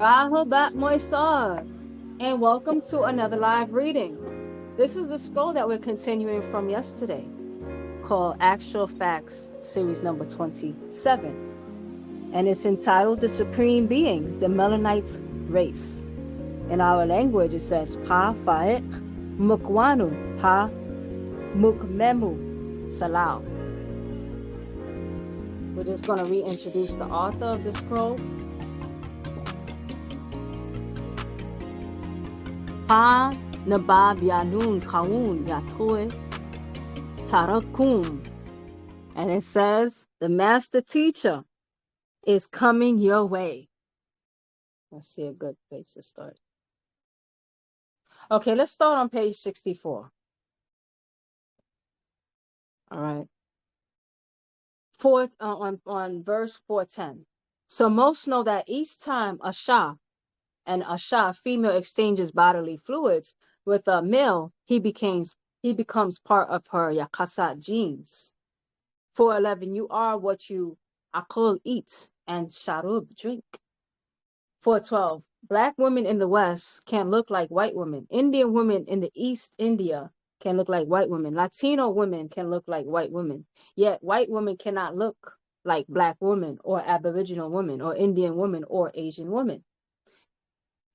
Rahobat Moisar, and welcome to another live reading. This is the scroll that we're continuing from yesterday, called Actual Facts, series number 27, and it's entitled The Supreme Beings, the Melanin-ite Race. In our language, it says Paa Taraq Mukwanu Pa Mukmemu Salau. We're just going to reintroduce the author of the scroll. Paa Yaanun Kaun Yatoe Tarakum. And it says, the master teacher is coming your way. Let's see a good place to start. Okay, let's start on page 64. All right. On verse 410. So most know that each time a Shah, female, exchanges bodily fluids with a male, he becomes part of her Yakasat genes. 411, you are what you Akol eat and Sharub drink. 412, black women in the West can look like white women. Indian women in the East India can look like white women. Latino women can look like white women. Yet white women cannot look like black women or Aboriginal women or Indian women or Asian women.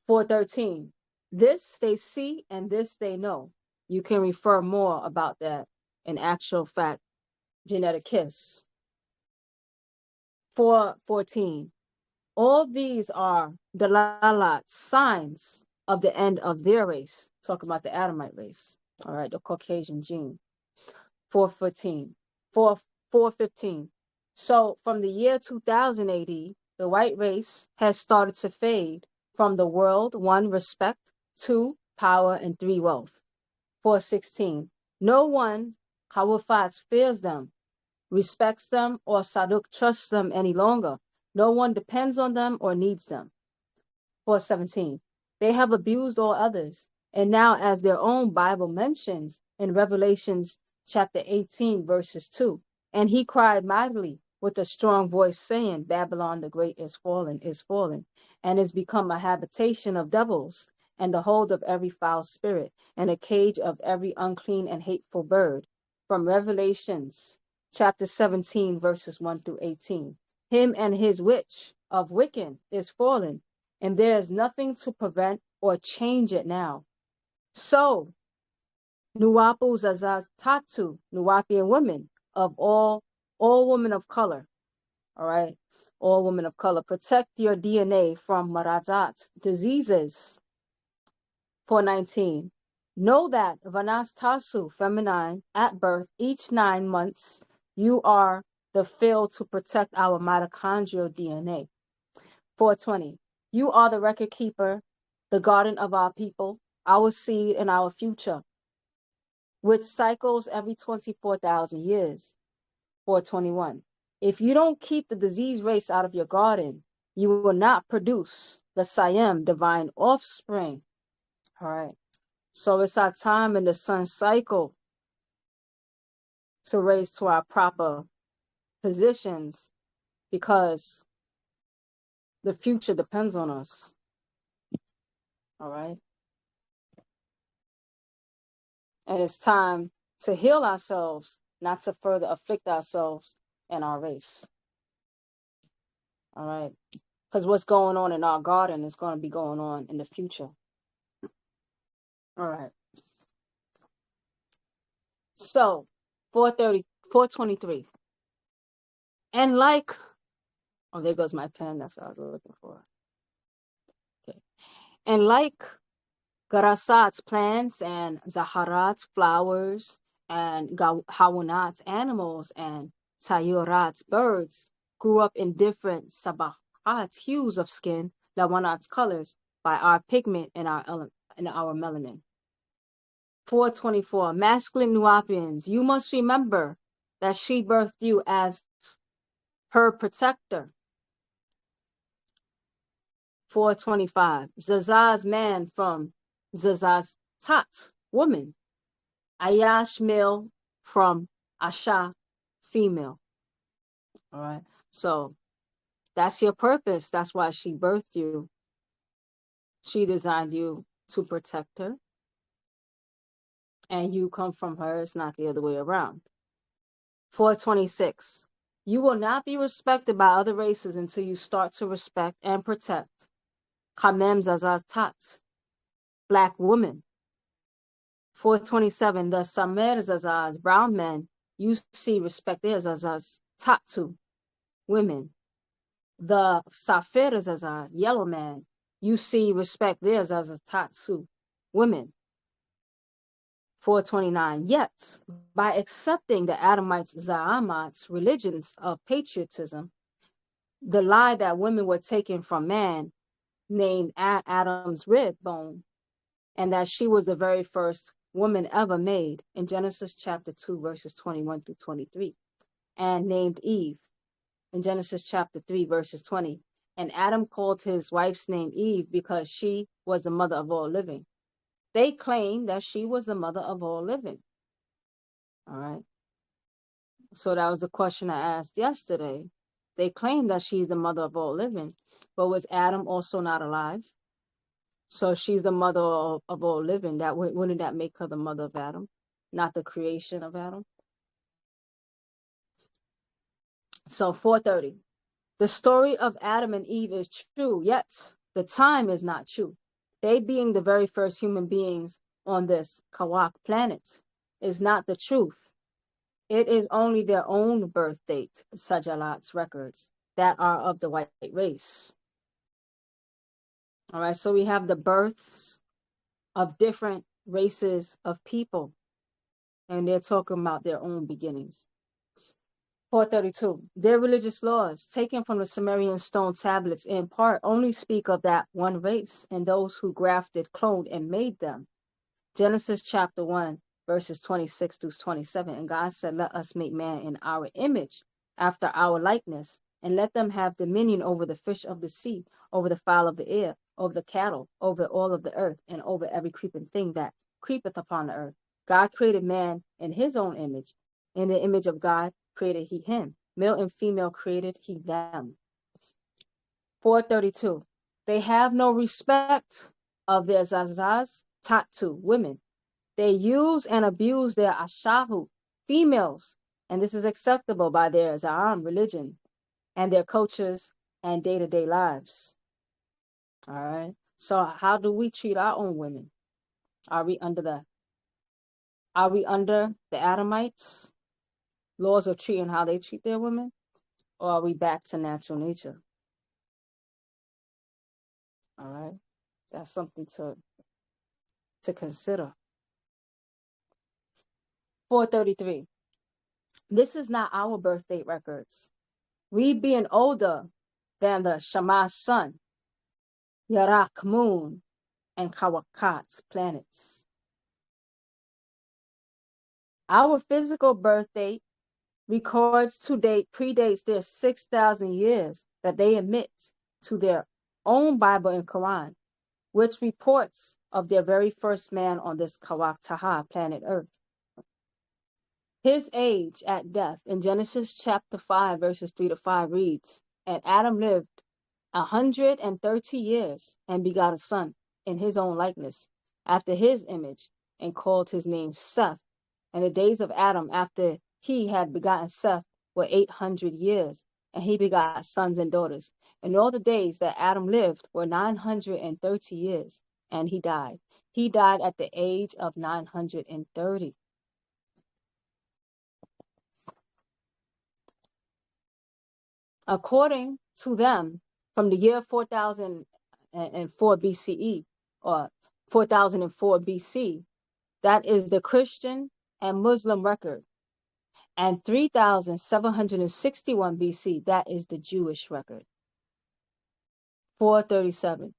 413, this they see and this they know. You can refer more about that in Actual Fact Genetic Kiss. 414, all these are dalalat, signs of the end of their race. Talk about the Adamite race. All right, the Caucasian gene. 415. So from the year 2000 AD, the white race has started to fade from the world: 1, respect; 2, power; and 3, wealth. 416. No one, Kawafats, fears them, respects them, or Saduk trusts them any longer. No one depends on them or needs them. 417. They have abused all others, and now, as their own Bible mentions in Revelations chapter 18, verses 2, and he cried mightily with a strong voice, saying, Babylon the Great is fallen, and is become a habitation of devils, and the hold of every foul spirit, and a cage of every unclean and hateful bird. From Revelations chapter 17, verses 1 through 18. Him and his witch of Wiccan is fallen, and there is nothing to prevent or change it now. So, Nuwapu Zazaz Tatu, Nuwapian women of all women of color, all right, all women of color, protect your DNA from Marazat diseases. 419. Know that Vanas Tasu, feminine, at birth, each 9 months, you are the field to protect our mitochondrial DNA. 420. You are the record keeper, the garden of our people, our seed, and our future, which cycles every 24,000 years. 421. If you don't keep the disease race out of your garden, you will not produce the Siam, divine offspring. All right. So it's our time in the sun cycle to raise to our proper positions, because the future depends on us. All right. And it's time to heal ourselves, not to further afflict ourselves and our race. All right. Because what's going on in our garden is going to be going on in the future. All right. So 423. And like, oh, there goes my pen. That's what I was looking for. Okay. And like Garasat's plants and Zaharat's flowers and Hawanat's animals and Tayurat's birds grew up in different Sabahat's hues of skin, Lawanat's colors, by our pigment and our melanin. 424. Masculine Nuapians, you must remember that she birthed you as her protector. 425. Zazaz man from Zazaz tat, woman. Ayash male from Asha, female. All right. So that's your purpose. That's why she birthed you. She designed you to protect her, and you come from her. It's not the other way around. 426. You will not be respected by other races until you start to respect and protect Kamem Zazatat, black women. 427. The Samer Zazaz, brown men, you see respect their Zazaz, Tatu, women. The Safir Zazaz, yellow man, you see respect their Zazaz, Tatsu, women. 429. Yet, by accepting the Adamites' Za'amat's religions of patriotism, the lie that women were taken from man, named Adam's rib bone, and that she was the very first woman ever made in Genesis chapter 2, verses 21 through 23, and named Eve in Genesis chapter 3, verses 20. And Adam called his wife's name Eve because she was the mother of all living. They claim that she was the mother of all living. All right. So that was the question I asked yesterday. They claim that she's the mother of all living, but was Adam also not alive? So she's the mother of all living. That wouldn't that make her the mother of Adam, not the creation of Adam? So 430. The story of Adam and Eve is true, yet the time is not true. They being the very first human beings on this Kawak planet is not the truth. It is only their own birth date, Sajalat's records, that are of the white race. All right, so we have the births of different races of people, and they're talking about their own beginnings. 432. Their religious laws, taken from the Sumerian stone tablets, in part only speak of that one race and those who grafted, cloned, and made them. Genesis chapter 1, verses 26 through 27. And God said, let us make man in our image, after our likeness, and let them have dominion over the fish of the sea, over the fowl of the air, over the cattle, over all of the earth, and over every creeping thing that creepeth upon the earth. God created man in his own image. In the image of God created he him. Male and female created he them. 432. They have no respect of their zazaz, tatu, women. They use and abuse their ashahu, females, and this is acceptable by their Za'am religion and their cultures and day-to-day lives. All right. So how do we treat our own women? Are we under the Adamites' laws of treating how they treat their women? Or are we back to natural nature? All right. That's something to consider. 433. This is not our birth date records. We being older than the Shamash sun, Yarak moon, and Kawakat planets. Our physical birth date records to date predates their 6,000 years that they admit to their own Bible and Quran, which reports of their very first man on this Kawak Taha planet Earth. His age at death in Genesis chapter 5, verses 3 to 5 reads, and Adam lived 130 years and begot a son in his own likeness, after his image, and called his name Seth. And the days of Adam after he had begotten Seth were 800 years, and he begot sons and daughters. And all the days that Adam lived were 930 years, and he died. He died at the age of 930. According to them, from the year 4004 BCE or 4004 BC, that is the Christian and Muslim record, and 3761 BC, that is the Jewish record. 437.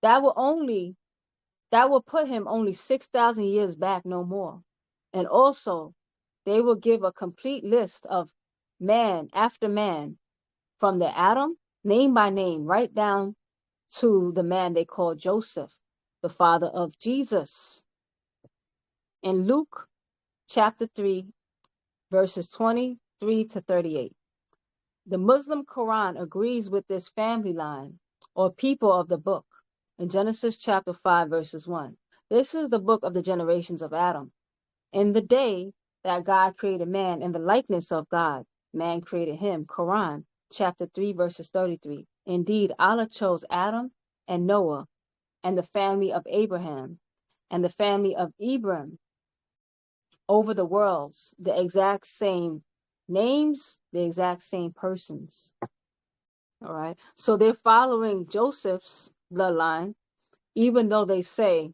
That will put him only 6,000 years back, no more. And also, they will give a complete list of man after man, from the Adam, name by name, right down to the man they call Joseph, the father of Jesus. In Luke chapter 3, verses 23 to 38. The Muslim Quran agrees with this family line or people of the book. in Genesis chapter 5, verses 1. This is the book of the generations of Adam. In the day that God created man in the likeness of God, man created him. Quran, chapter 3, verses 33. Indeed, Allah chose Adam and Noah and the family of Abraham and the family of Ibrahim over the worlds, the exact same names, the exact same persons. All right. So they're following Joseph's bloodline, even though they say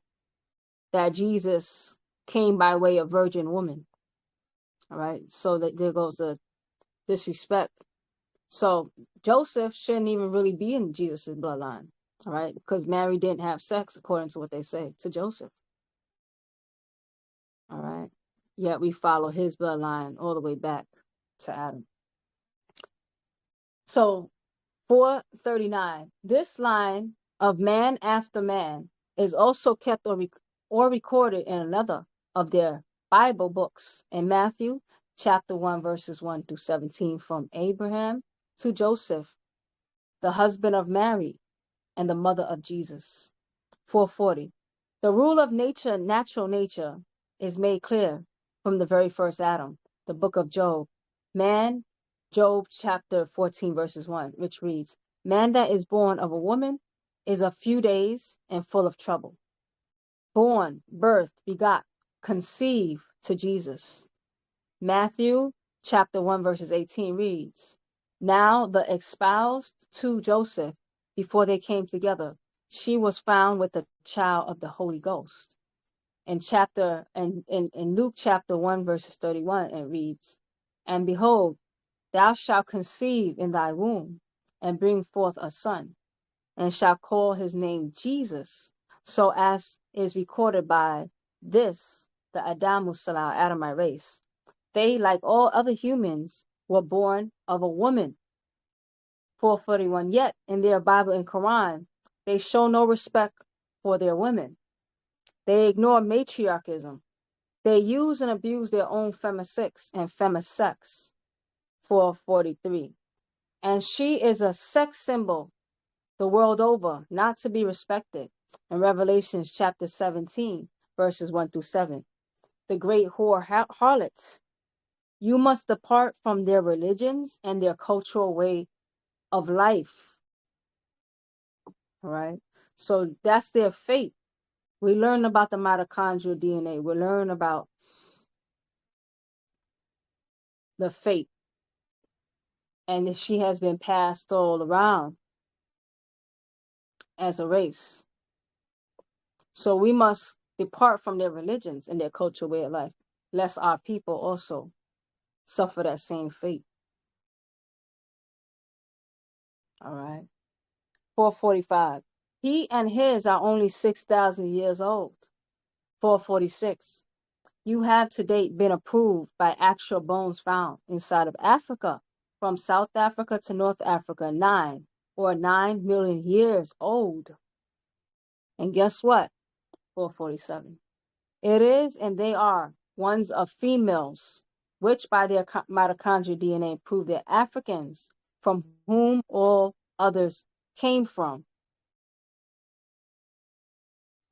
that Jesus came by way of virgin woman. All right. So that there goes the disrespect. So Joseph shouldn't even really be in Jesus' bloodline. All right. Because Mary didn't have sex, according to what they say to Joseph. All right. Yet we follow his bloodline all the way back to Adam. So 439. This line of man after man is also kept or recorded in another of their Bible books in Matthew chapter 1 verses 1 through 17, from Abraham to Joseph, the husband of Mary and the mother of Jesus. 440. The rule of nature, natural nature, is made clear from the very first Adam, the book of Job. Man, Job chapter 14 verses 1, which reads, man that is born of a woman is a few days and full of trouble. Born, birth, begot, conceive to Jesus. Matthew chapter 1 verses 18 reads, now the espoused to Joseph, before they came together, she was found with the child of the Holy Ghost. In Luke chapter 1 verses 31, it reads, and behold, thou shalt conceive in thy womb and bring forth a son, and shall call his name Jesus, so as is recorded by this, the Adamite race. They, like all other humans, were born of a woman. 441. Yet in their Bible and Quran, they show no respect for their women. They ignore matriarchism. They use and abuse their own femicides and femisex. 443. And she is a sex symbol the world over, not to be respected. In Revelations chapter 17, verses 1 through 7. The great whore harlots. You must depart from their religions and their cultural way of life. All right. So that's their fate. We learn about the mitochondrial DNA. We learn about the fate. And she has been passed all around as a race. So we must depart from their religions and their cultural way of life, lest our people also suffer that same fate. All right. 445. He and his are only 6,000 years old. 446. You have to date been approved by actual bones found inside of Africa, from South Africa to North Africa, 9 million years old. And guess what? 447. It is, and they are, ones of females, which by their mitochondrial DNA prove they're Africans, from whom all others came from.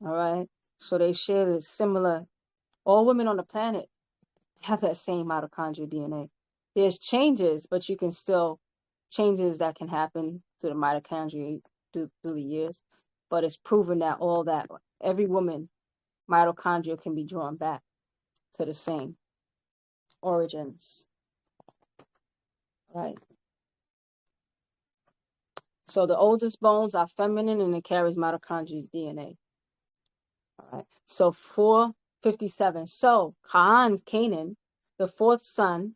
All right. So they share a similar, all women on the planet have that same mitochondrial DNA. There's changes, but you can still, changes that can happen to the mitochondria through the years. But it's proven that every woman mitochondria can be drawn back to the same origins. Right. So the oldest bones are feminine and it carries mitochondrial DNA. All right. So 457. So Canaan, the fourth son,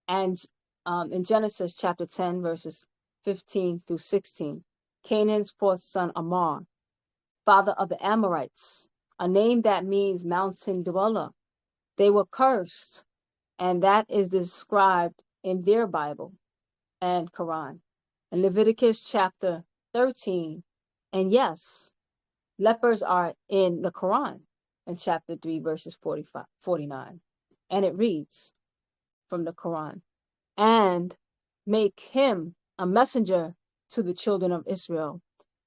and in Genesis chapter 10, verses 15 through 16, Canaan's fourth son, Amar, father of the Amorites, a name that means mountain dweller. They were cursed, and that is described in their Bible and Quran. In Leviticus chapter 13, and yes, lepers are in the Quran in chapter 3, verses 49. And it reads from the Quran, and make him a messenger to the children of Israel,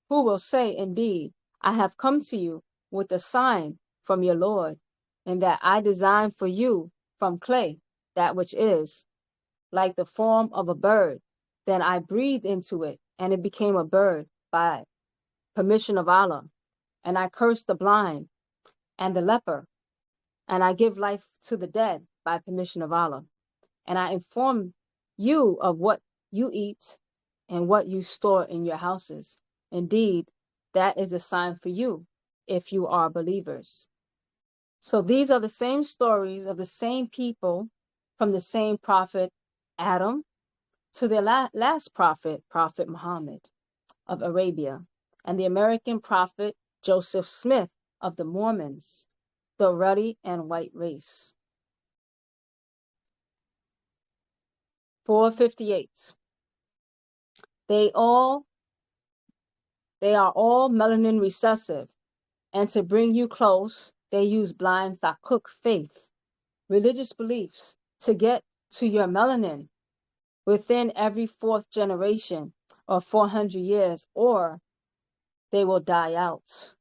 who will say, indeed, I have come to you with a sign from your Lord, and that I designed for you from clay that which is like the form of a bird. Then I breathed into it, and it became a bird by permission of Allah. And I cursed the blind and the leper, and I give life to the dead by permission of Allah. And I inform you of what you eat and what you store in your houses. Indeed, that is a sign for you if you are believers. So these are the same stories of the same people from the same prophet Adam to the last prophet, Prophet Muhammad of Arabia, and the American prophet Joseph Smith of the Mormons, the ruddy and white race. 458. They are all melanin recessive, and to bring you close, they use blind thakuk faith, religious beliefs, to get to your melanin within every fourth generation or 400 years, or they will die out.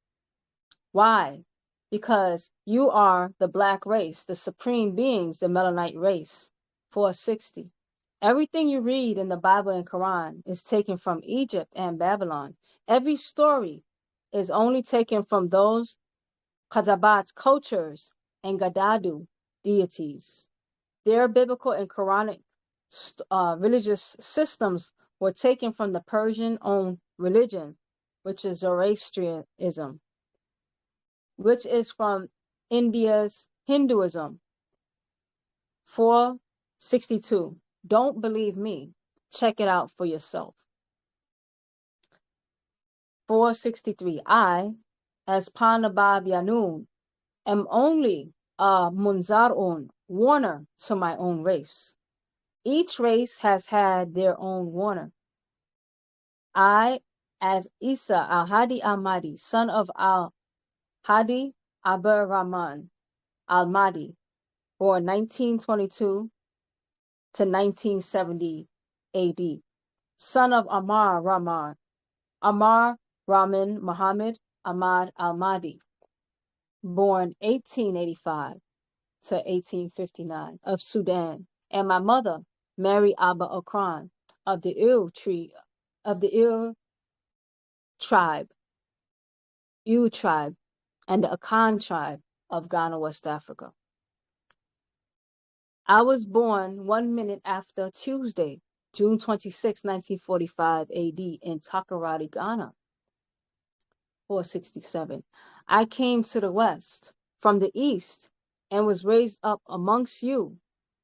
Why? Because you are the black race, the supreme beings, the Melanin-ite race. 460. Everything you read in the Bible and Quran is taken from Egypt and Babylon. Every story is only taken from those Wu-Sabat cultures and Gadadu deities. Their biblical and Quranic religious systems were taken from the Persian-owned religion, which is Zoroastrianism, which is from India's Hinduism. 462. Don't believe me. Check it out for yourself. 463. I, as Baabaa Yaanun, am only a munzarun, warner to my own race. Each race has had their own warner. I, as Isa al-Hadi al-Mahdi, son of al-Hadi Abur Rahman al-Mahdi, born 1922 to 1970 AD, son of Amar Rahman Muhammad Ahmad al-Mahdi, born 1885 to 1859, of Sudan, and my mother, Mary Abba Okran, of the tribe, and the Akan tribe of Ghana, West Africa. I was born 1 minute after Tuesday, June 26, 1945 AD, in Takoradi, Ghana. 467. I came to the west from the east and was raised up amongst you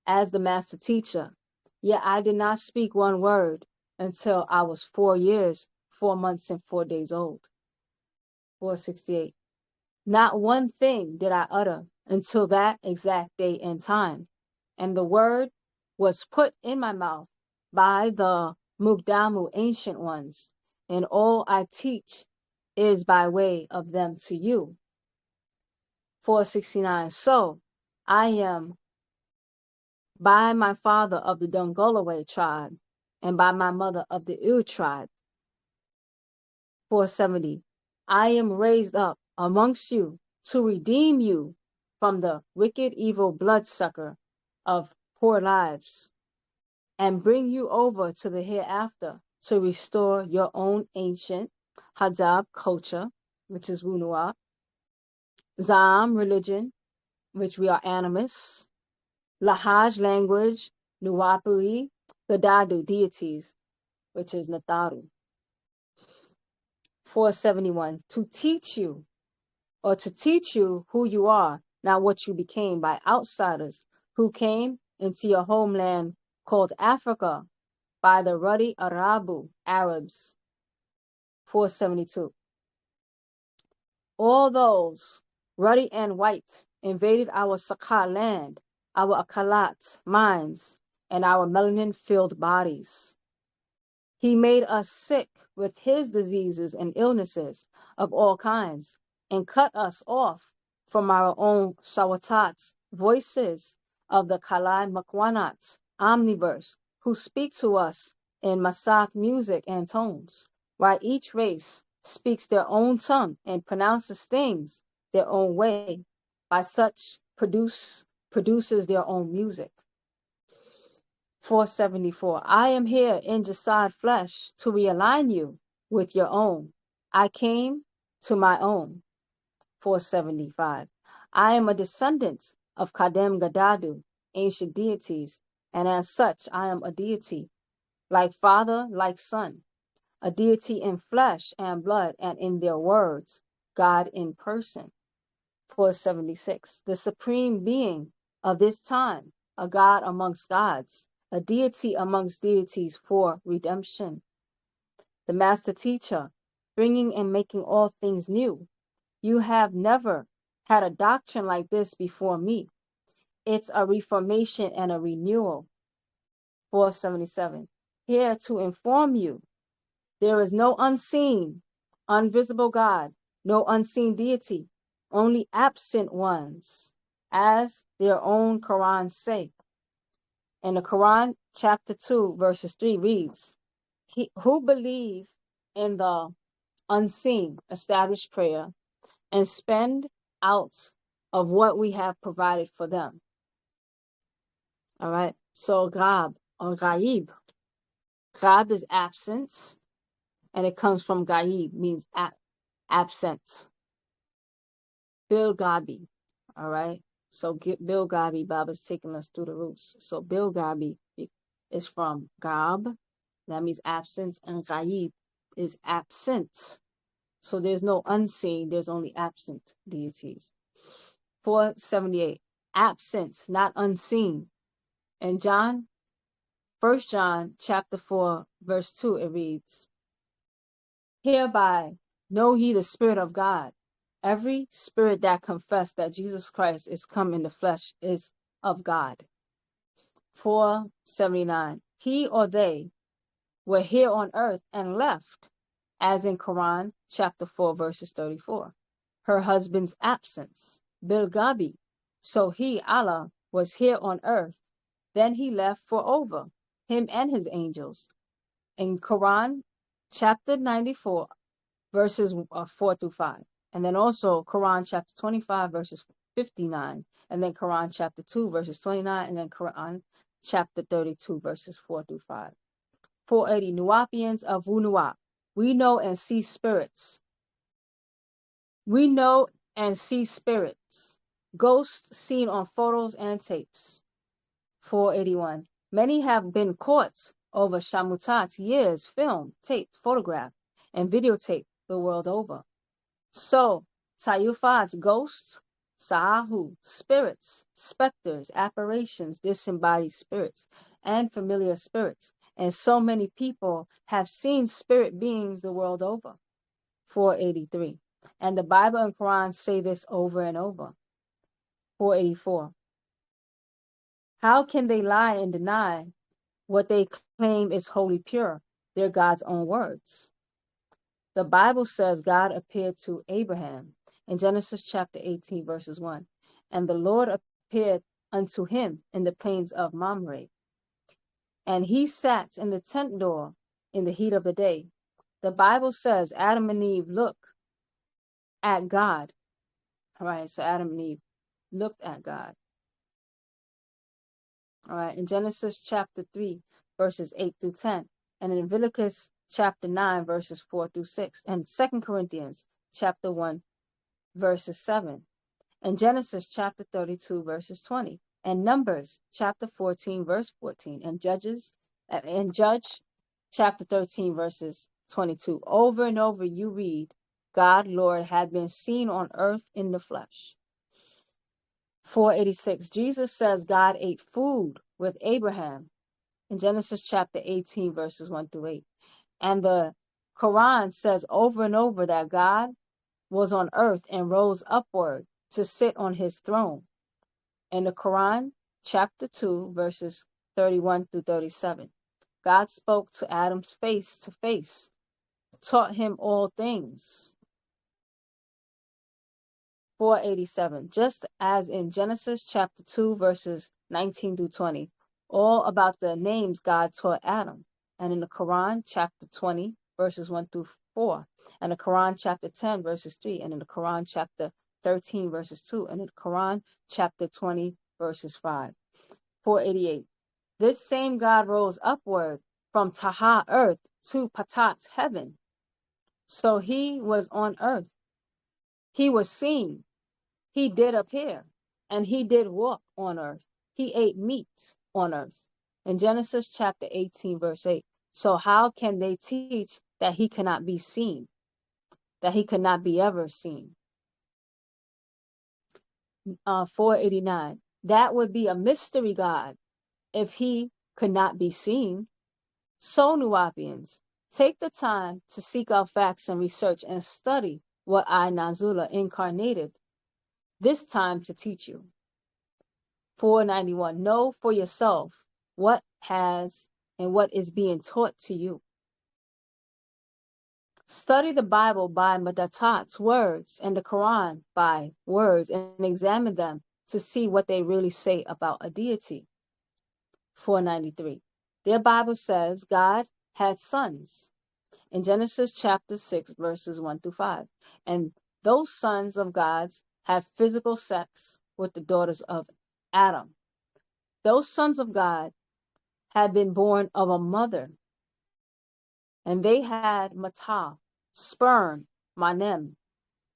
as the master teacher. Yet I did not speak one word until I was 4 years, 4 months, and 4 days old. 468. Not one thing did I utter until that exact day and time, and the word was put in my mouth by the Mugdamu ancient ones, and all I teach is by way of them to you. 469. So I am by my father of the Dongolaway tribe, and by my mother of the U tribe. 470. I am raised up amongst you to redeem you from the wicked evil bloodsucker of poor lives, and bring you over to the hereafter to restore your own ancient Hadab culture, which is Wunua, Zam religion, which we are animists, Lahaj language, Nuwapuri, the Dadu deities, which is Natharu. 471. To teach you who you are, not what you became by outsiders who came into your homeland called Africa by the ruddy Arabu Arabs. 472. All those ruddy and white invaded our Sakha land, our Akalat minds, and our melanin-filled bodies. He made us sick with his diseases and illnesses of all kinds, and cut us off from our own Sawatats, voices of the Kalai Makwanats, omniverse, who speak to us in Masak music and tones, while each race speaks their own tongue and pronounces things their own way. By such produces their own music. 474. I am here in Jasad flesh to realign you with your own. I came to my own. 475. I am a descendant of Kadem Gadadu, ancient deities, and as such I am a deity, like father, like son, a deity in flesh and blood and in their words, God in person. 476. The supreme being of this time, a God amongst gods, a deity amongst deities for redemption. The master teacher, bringing and making all things new. You have never had a doctrine like this before me. It's a reformation and a renewal. 477. Here to inform you, there is no unseen, invisible God, no unseen deity, only absent ones, as their own Quran say. And the Quran, chapter 2, verses 3 reads, who believe in the unseen, established prayer, and spend out of what we have provided for them. All right. So Ghaib or Ghaib. Ghaib is absence, and it comes from Ghaib, means absent. Bil Gabi. All right. So Bil Gabi, Baba's taking us through the roots. So Bil Gabi is from Gab, that means absence, and Ghaib is absent. So there's no unseen, there's only absent deities. 478. Absence, not unseen. And John, 1 John chapter 4, verse 2, it reads, hereby know ye the Spirit of God. Every spirit that confess that Jesus Christ is come in the flesh is of God. 479. He or they were here on earth and left, as in Quran chapter 4, verses 34. Her husband's absence, Bilgabi. So he, Allah, was here on earth. Then he left for over, him and his angels. In Quran chapter 94, verses 4 through 5. And then also Quran chapter 25, verses 59. And then Quran chapter 2, verses 29. And then Quran chapter 32, verses 4 through 5. 480. Nuwapians of Wu-Nuwap. We know and see spirits. We know and see spirits. Ghosts seen on photos and tapes. 481. Many have been caught over Shamutat's years, film, tape, photograph, and videotape the world over. So, Tayufat's ghosts, Sa'ahu, spirits, specters, apparitions, disembodied spirits, and familiar spirits. And so many people have seen spirit beings the world over. 483. And the Bible and Quran say this over and over. 484. How can they lie and deny what they claim is wholly pure, their God's own words? The Bible says God appeared to Abraham in Genesis chapter 18, verses 1. And the Lord appeared unto him in the plains of Mamre. And he sat in the tent door in the heat of the day. The Bible says Adam and Eve looked at God. All right, so Adam and Eve looked at God. All right, in Genesis chapter 3, verses 8 through 10. And in Leviticus chapter 9, verses 4 through 6. And 2 Corinthians chapter 1, verses 7. And Genesis chapter 32, verses 20. And Numbers chapter 14, verse 14. And Judge chapter 13, verses 22. Over and over you read, God, Lord, had been seen on earth in the flesh. 486. Jesus says God ate food with Abraham in Genesis chapter 18, verses 1 through 8. And the Quran says over and over that God was on earth and rose upward to sit on his throne. In the Quran, chapter 2, verses 31 through 37. God spoke to Adam's face to face, taught him all things. 487. Just as in Genesis chapter 2, verses 19 through 20, all about the names God taught Adam. And in the Quran, chapter 20, verses 1 through 4, and the Quran chapter 10 verses 3, and in the Quran chapter 13 verses 2, and in the Quran chapter 20 verses 5. 488. This same God rose upward from Taha earth to Patat heaven. So he was on earth. He was seen. He did appear, and he did walk on earth. He ate meat on earth. In Genesis chapter 18 verse 8. So how can they teach that he cannot be seen, that he could not be ever seen? 489. That would be a mystery God if he could not be seen. So, Nuwapians, take the time to seek out facts and research and study what I, Nazula, incarnated this time to teach you. 491. Know for yourself what has and what is being taught to you. Study the Bible by Madatat's words and the Quran by words and examine them to see what they really say about a deity. 493. Their Bible says God had sons in Genesis chapter 6 verses 1 through 5. And those sons of God's had physical sex with the daughters of Adam. Those sons of God had been born of a mother, and they had mata, sperm, manem,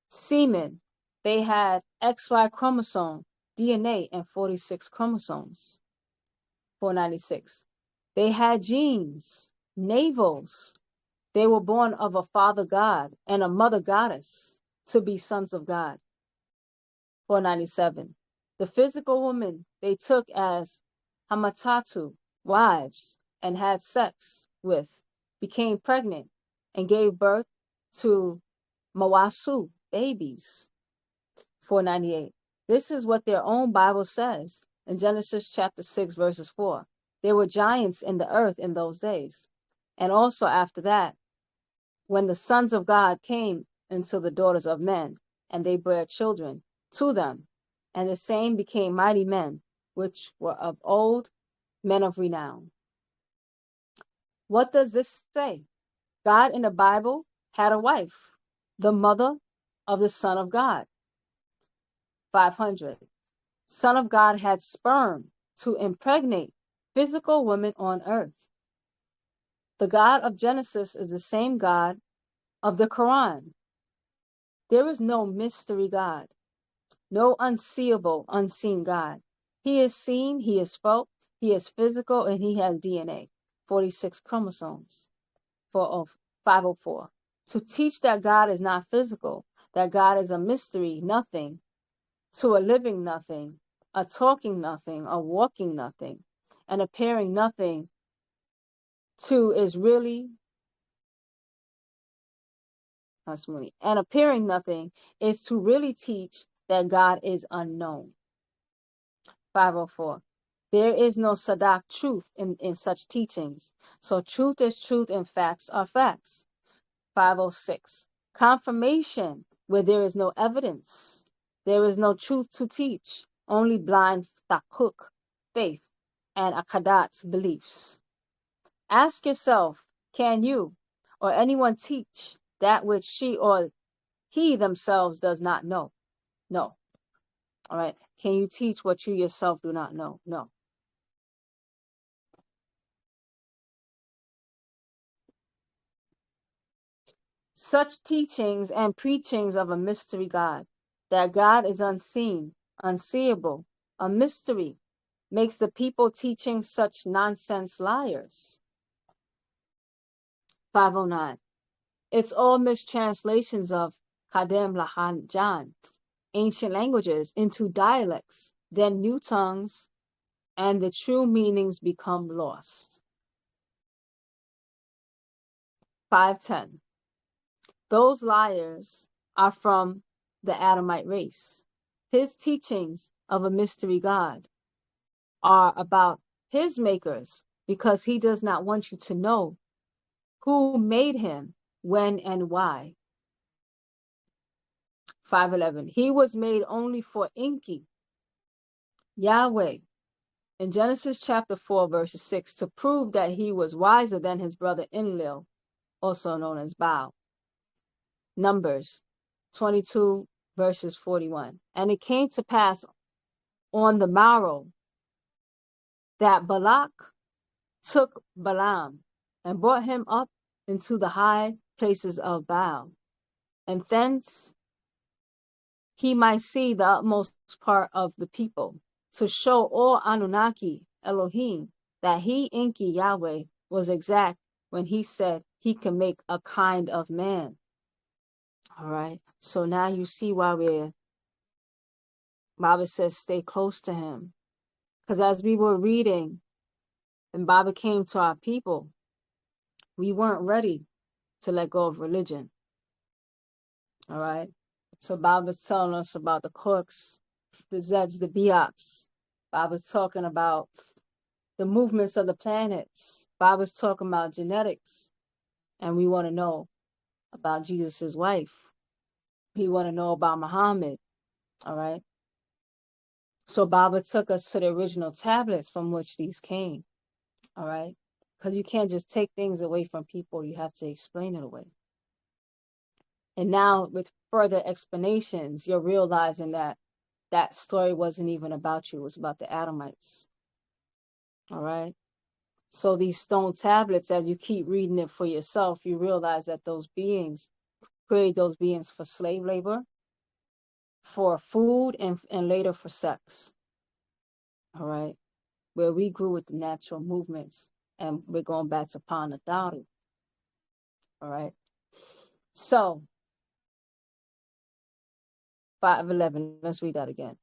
semen. They had XY chromosome, DNA, and 46 chromosomes. 496. They had genes, navels. They were born of a father God and a mother goddess to be sons of God. 497. The physical woman they took as hamatatu, wives, and had sex with, became pregnant and gave birth to mawasu, babies. 498. This is what their own Bible says in Genesis chapter 6 verses 4. There were giants in the earth in those days. And also after that, when the sons of God came into the daughters of men, and they bare children to them, and the same became mighty men, which were of old, men of renown. What does this say? God in the Bible had a wife, the mother of the Son of God. 500. Son of God had sperm to impregnate physical women on earth. The God of Genesis is the same God of the Quran. There is no mystery God, no unseeable, unseen God. He is seen, he is felt, he is physical, and he has DNA, 46 chromosomes. 504. To teach that God is not physical, that God is a mystery, nothing, to a living nothing, a talking nothing, a walking nothing, and appearing nothing, to is really, and appearing nothing is to really teach that God is unknown. 504. There is no sadak truth in such teachings. So truth is truth and facts are facts. 506. Confirmation where there is no evidence. There is no truth to teach, only blind takuk, faith, and akadat's beliefs. Ask yourself, can you or anyone teach that which she or he themselves does not know? No. All right. Can you teach what you yourself do not know? No. Such teachings and preachings of a mystery God, that God is unseen, unseeable, a mystery, makes the people teaching such nonsense liars. 509. It's all mistranslations of Kadem Lahanjan, ancient languages, into dialects, then new tongues, and the true meanings become lost. 510. Those liars are from the Adamite race. His teachings of a mystery God are about his makers because he does not want you to know who made him, when, and why. 511. He was made only for Enki, Yahweh, in Genesis chapter 4, verse 6, to prove that he was wiser than his brother Enlil, also known as Baal. Numbers 22 verses 41. And it came to pass on the morrow that Balak took Balaam and brought him up into the high places of Baal, and thence he might see the utmost part of the people, to show all Anunnaki Elohim that he Enki Yahweh was exact when he said he can make a kind of man. All right. So now you see why Baba says stay close to him. Because as we were reading and Baba came to our people, we weren't ready to let go of religion. All right. So Baba's telling us about the Korks, the Zeds, the Biops. Baba's talking about the movements of the planets. Baba's talking about genetics. And we want to know about Jesus's wife. We want to know about Muhammad. All right. So Baba took us to the original tablets from which these came. All right. Because you can't just take things away from people. You have to explain it away. And now with further explanations, you're realizing that that story wasn't even about you. It was about the Adamites. All right. So these stone tablets, as you keep reading it for yourself, you realize that those beings created those beings for slave labor, for food, and later for sex. All right. Where we grew with the natural movements, and we're going back to Paa Taraq. All right. So 5:11. Let's read that again.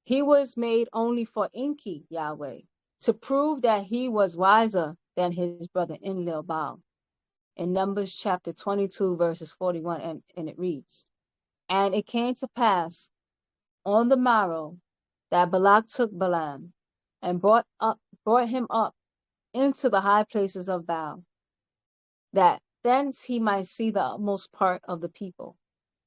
He was made only for Enki Yahweh, to prove that he was wiser than his brother Enlil Baal. In Numbers chapter 22, verses 41, and it reads, And it came to pass on the morrow that Balak took Balaam and brought him up into the high places of Baal, that thence he might see the utmost part of the people,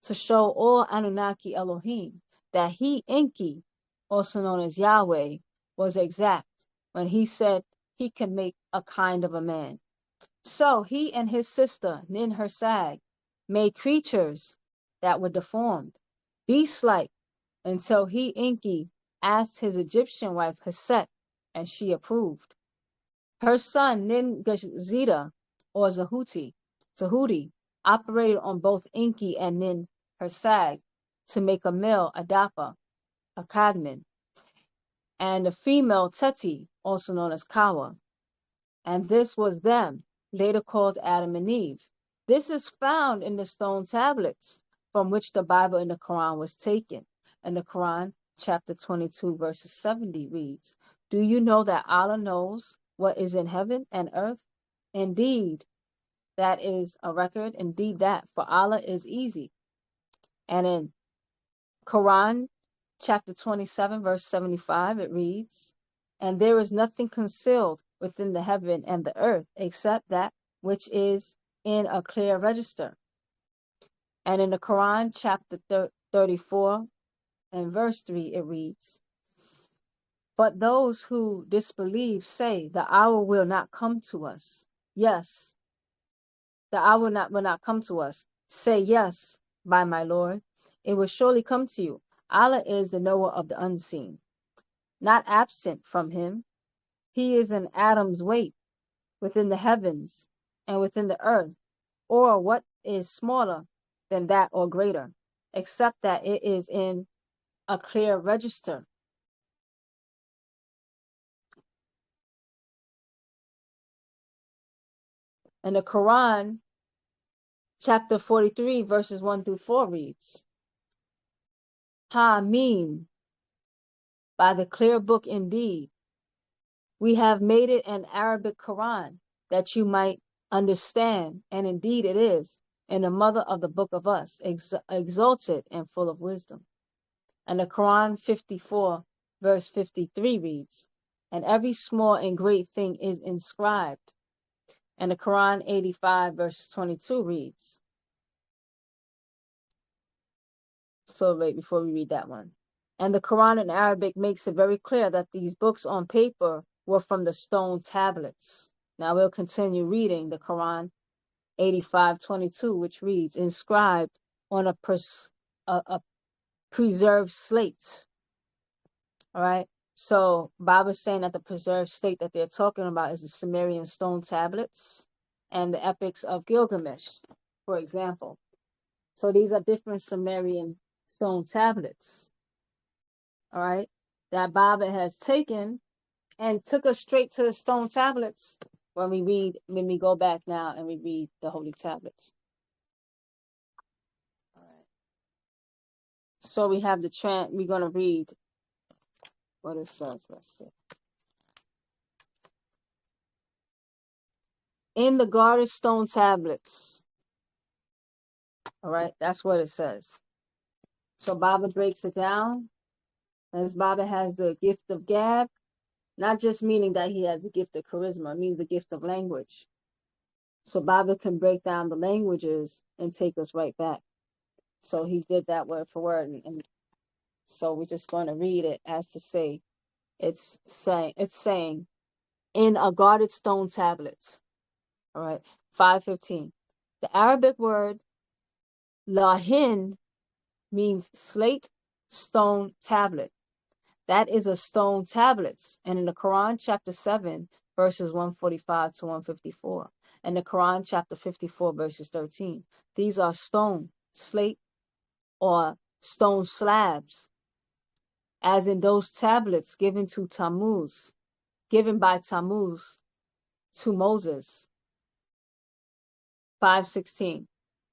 to show all Anunnaki Elohim that he Enki, also known as Yahweh, was exact when he said he can make a kind of a man. So he and his sister Nin-Hersag made creatures that were deformed, beast-like, until he Enki asked his Egyptian wife Haset, and she approved. Her son Nin-Gazida, or Zahuti, operated on both Enki and Nin-Hersag to make a male Adapa, a Kadmon, and a female Teti, also known as Kawa. And this was them, later called Adam and Eve. This is found in the stone tablets from which the Bible and the Quran was taken. And the Quran, chapter 22, verses 70 reads, Do you know that Allah knows what is in heaven and earth? Indeed, that is a record. Indeed, that for Allah is easy. And in Quran, chapter 27, verse 75, it reads, And there is nothing concealed within the heaven and the earth except that which is in a clear register. And in the Quran, chapter 34 and verse 3, it reads, But those who disbelieve say, The hour will not come to us. Yes, the hour will not come to us. Say, Yes, by my Lord, it will surely come to you. Allah is the knower of the unseen, not absent from him. He is an atom's weight within the heavens and within the earth, or what is smaller than that or greater, except that it is in a clear register. And the Quran, chapter 43, verses 1 through 4 reads, Hamim, by the clear book indeed. We have made it an Arabic Quran that you might understand, and indeed it is, and the mother of the book of us, exalted and full of wisdom. And the Quran 54, verse 53 reads, And every small and great thing is inscribed. And the Quran 85, verse 22 reads, so wait, before we read that one. And the Quran in Arabic makes it very clear that these books on paper were from the stone tablets. Now we'll continue reading the Quran 85:22, which reads, Inscribed on a preserved slate. All right. So Baaba's saying that the preserved slate that they're talking about is the Sumerian stone tablets and the epics of Gilgamesh, for example. So these are different Sumerian stone tablets. All right, that Baabaa has taken and took us straight to the stone tablets when we go back now and we read the holy tablets. All right. So we have we're going to read what it says. Let's see. In the guarded stone tablets. All right, that's what it says. So Baabaa breaks it down. As Baabaa has the gift of gab, not just meaning that he has the gift of charisma, it means the gift of language. So Baabaa can break down the languages and take us right back. So he did that word for word. And so we're just going to read it as to say, it's saying in a guarded stone tablet. All right, 515. The Arabic word lahin means slate, stone, tablet. That is a stone tablet. And in the Quran, chapter 7, verses 145 to 154, and the Quran, chapter 54, verses 13, these are stone, slate, or stone slabs, as in those tablets given by Tammuz to Moses. 516.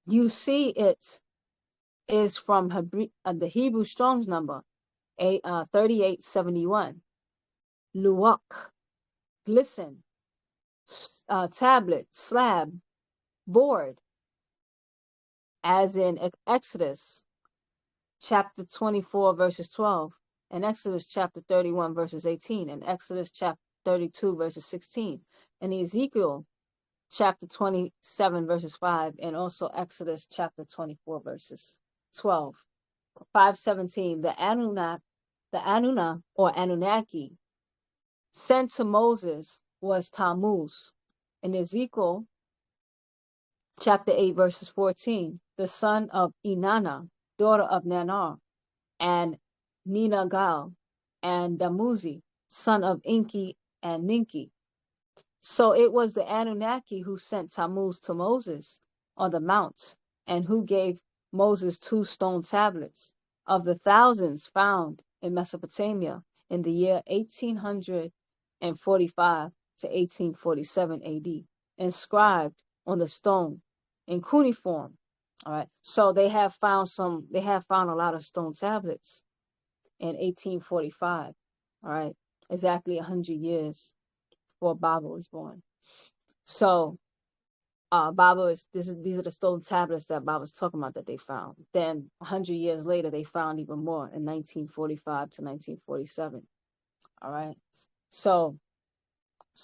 You see it is from the Hebrew Strong's number 3871. Luwak, glisten, tablet, slab, board, as in Exodus chapter 24 verses 12, and Exodus chapter 31 verses 18, and Exodus chapter 32 verses 16, and Ezekiel chapter 27 verses 5, and also Exodus chapter 24 verses 12. 517. The Anuna or Anunnaki sent to Moses was Tammuz. In Ezekiel chapter 8 verses 14, the son of Inanna, daughter of Nanar, and Ninagal, and Damuzi, son of Inki and Ninki. So it was the Anunnaki who sent Tammuz to Moses on the mount, and who gave Moses 2 stone tablets of the thousands found in Mesopotamia in the year 1845 to 1847 AD, inscribed on the stone in cuneiform. All right, so they have found a lot of stone tablets in 1845. All right, exactly 100 years before Baabaa was born. So these are the stone tablets that Baabaa was talking about that they found. Then 100 years later, they found even more in 1945 to 1947. All right, so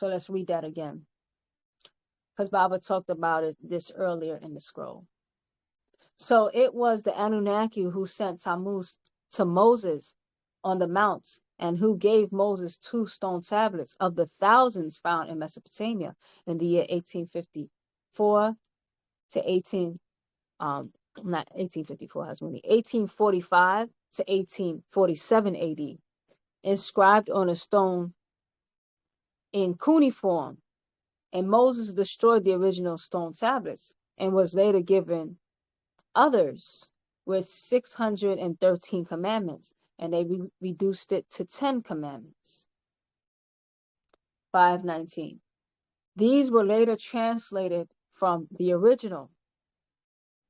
let's read that again, because Baabaa talked about this earlier in the scroll. So it was the Anunnaki who sent Tammuz to Moses on the mounts, and who gave Moses 2 stone tablets of the thousands found in Mesopotamia in the year 1854 to 1845 to 1847 AD, inscribed on a stone in cuneiform. And Moses destroyed the original stone tablets and was later given others with 613 commandments, and they reduced it to 10 commandments. 519. These were later translated from the original.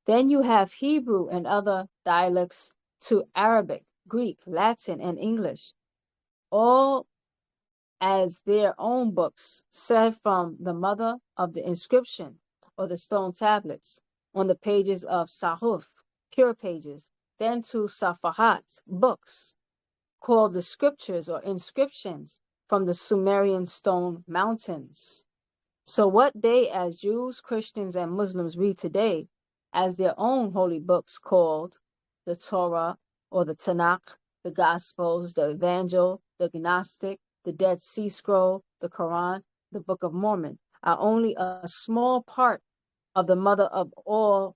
Then you have Hebrew and other dialects to Arabic, Greek, Latin, and English, all as their own books, said from the mother of the inscription or the stone tablets on the pages of Sahuf, pure pages, then to Safahat, books, called the scriptures or inscriptions from the Sumerian stone mountains. So what they as Jews, Christians, and Muslims read today as their own holy books, called the Torah or the Tanakh, the Gospels, the Evangel, the Gnostic, the Dead Sea Scroll, the Quran, the Book of Mormon, are only a small part of the mother of all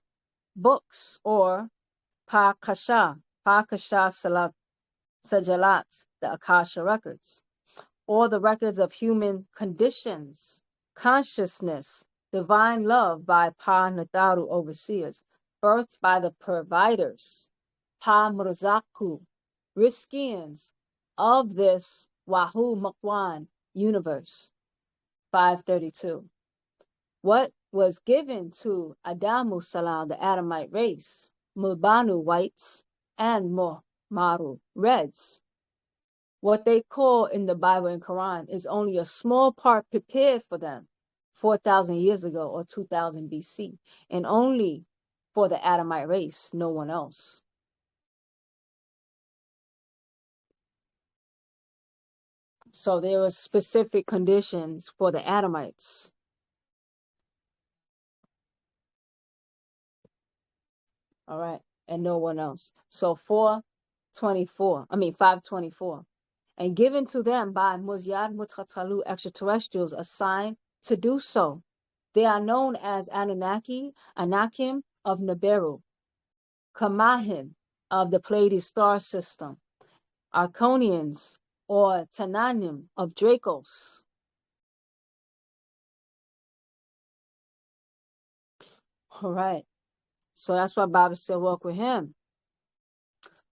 books, or Pa Kasha, Pa Kasha Sajalat, the Akasha records, or the records of human conditions, consciousness, divine love by Pa Nataru overseers, birthed by the providers, Pa Murzaku, Riskians of this Wahu Makwan universe. 532. What was given to Adamu Salam, the Adamite race, Mulbanu whites, and Maru reds. What they call in the Bible and Quran is only a small part prepared for them 4,000 years ago or 2000 BC, and only for the Adamite race, no one else. So there were specific conditions for the Adamites. All right, and no one else. So 524, and given to them by Muzyad Mutatalu extraterrestrials assigned to do so. They are known as Anunnaki, Anakim of Nibiru, Kamahim of the Pleiades star system, Arconians or Tananim of Dracos. All right. So that's why Baba said walk with him.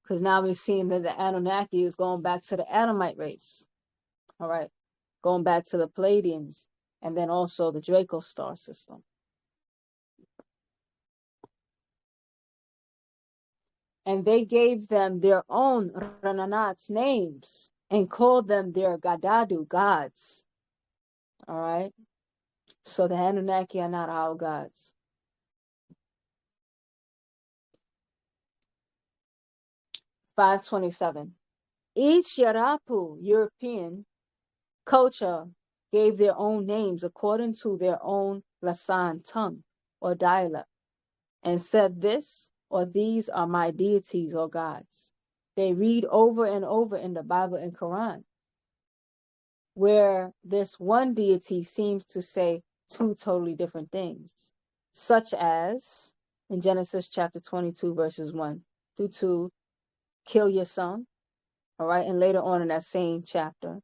Because now we're seeing that the Anunnaki is going back to the Adamite race. All right. Going back to the Pleiadians and then also the Draco star system. And they gave them their own Rananats names and called them their Gadadu gods. All right. So the Anunnaki are not our gods. 527. Each Yarapu European culture gave their own names according to their own Lasan tongue or dialect, and said this or these are my deities or gods. They read over and over in the Bible and Quran, where this one deity seems to say two totally different things, such as in Genesis chapter 22, verses 1 through 2, kill your son. All right. And later on in that same chapter,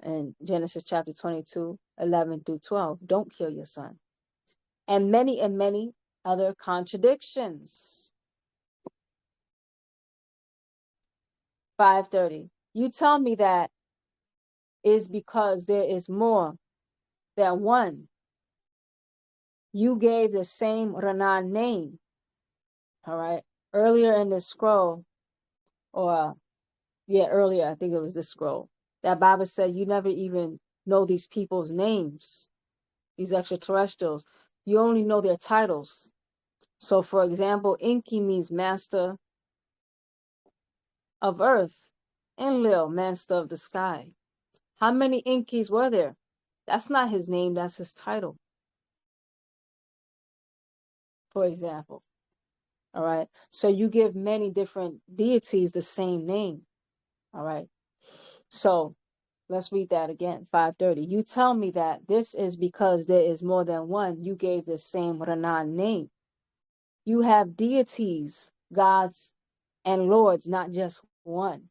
in Genesis chapter 22, 11 through 12, don't kill your son. And many other contradictions. 530. You tell me that is because there is more than one. You gave the same Ranan name. All right. Earlier in the scroll, earlier, I think it was this scroll, that Baba said you never even know these people's names, these extraterrestrials. You only know their titles. So, for example, Enki means master of earth, Enlil, master of the sky. How many Enkis were there? That's not his name, that's his title, for example. All right. So you give many different deities the same name. All right. So let's read that again. 530. You tell me that this is because there is more than one. You gave the same Ranan name. You have deities, gods, and lords, not just one.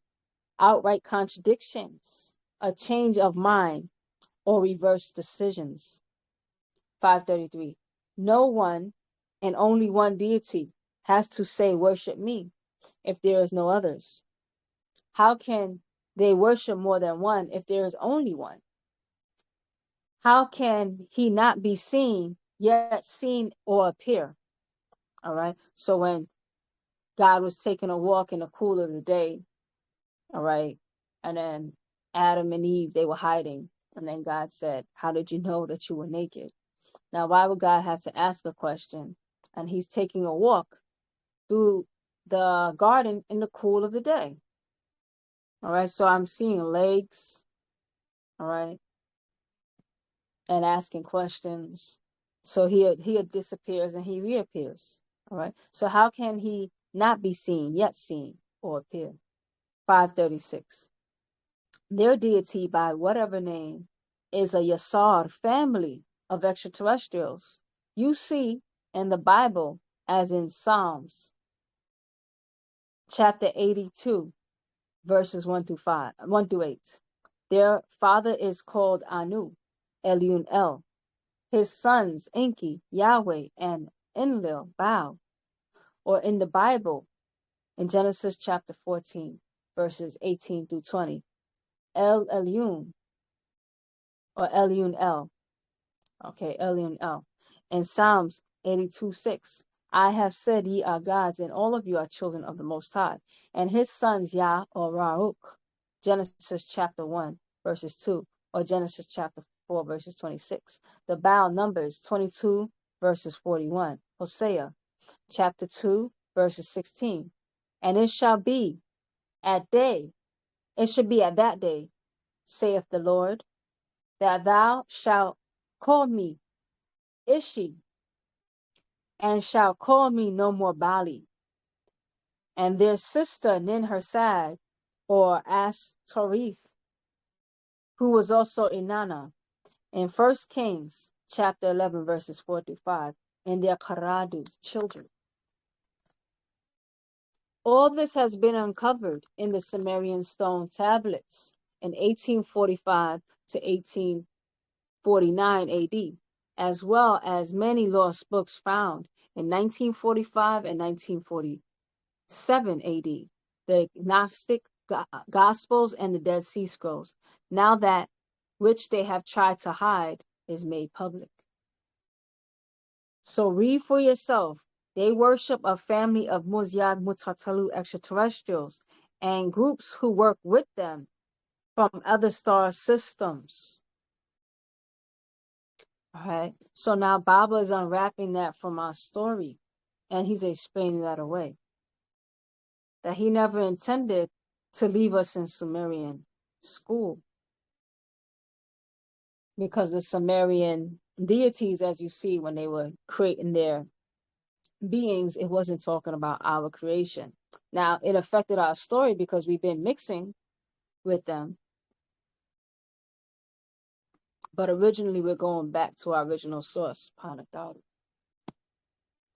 Outright contradictions, a change of mind, or reverse decisions. 533. No one and only one deity has to say, worship me, if there is no others. How can they worship more than one if there is only one? How can he not be seen, yet seen or appear? All right. So when God was taking a walk in the cool of the day, all right, and then Adam and Eve, they were hiding. And then God said, how did you know that you were naked? Now, why would God have to ask a question? And he's taking a walk through the garden in the cool of the day. All right, so I'm seeing legs, all right, and asking questions. So he disappears and he reappears. All right, so how can he not be seen, yet seen or appear? 536. Their deity, by whatever name, is a Yasar family of extraterrestrials. You see in the Bible, as in Psalms, chapter 82, verses 1 through 5, 1 through 8. Their father is called Anu, Eliun El. His sons, Enki, Yahweh, and Enlil, Baal. Or in the Bible, in Genesis chapter 14, verses 18 through 20, El Eliun, or Eliun El. Okay, Eliun El. In Psalms 82:6, I have said ye are gods, and all of you are children of the Most High. And his sons, Yah or Ra'uk, Genesis chapter 1, verses 2, or Genesis chapter 4, verses 26. The Baal, Numbers 22, verses 41. Hosea chapter 2, verses 16. And it shall be at day, it should be at that day, saith the Lord, that thou shalt call me Ishi, and shall call me no more Bali. And their sister Ninhursag, or Ashtoreth, who was also Inanna, in 1 Kings chapter 11, verses 4 through 5, and their Karadu children. All this has been uncovered in the Sumerian stone tablets in 1845 to 1849 AD, as well as many lost books found in 1945 and 1947 AD, the Gnostic Gospels and the Dead Sea Scrolls. Now that which they have tried to hide is made public. So read for yourself. They worship a family of Muzyad Mutatalu extraterrestrials and groups who work with them from other star systems. All right. So now Baabaa is unwrapping that from our story, and he's explaining that away. That he never intended to leave us in Sumerian school, because the Sumerian deities, as you see, when they were creating their beings, it wasn't talking about our creation. Now, it affected our story because we've been mixing with them. But originally, we're going back to our original source, Paa Taraq.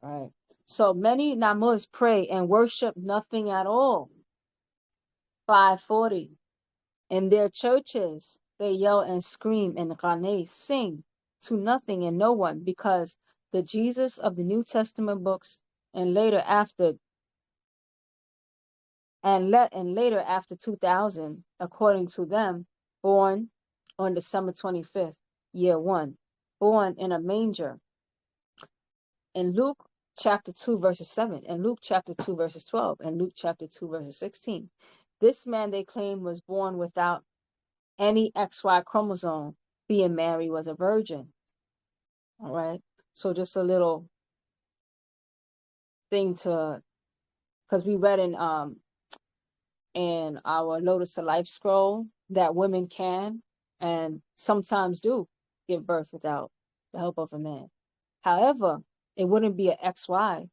Right. So many Namus pray and worship nothing at all. 540. In their churches, they yell and scream and Ghane sing to nothing and no one, because the Jesus of the New Testament books and later after 2000, according to them, born on December 25th, year 1, born in a manger. In Luke chapter 2, verses 7, and Luke chapter 2, verses 12, and Luke chapter 2, verses 16. This man, they claim, was born without any XY chromosome, being Mary was a virgin. All right. So just a little thing to, because we read in our Lotus of Life scroll that women can and sometimes do give birth without the help of a man. However, it wouldn't be an XY.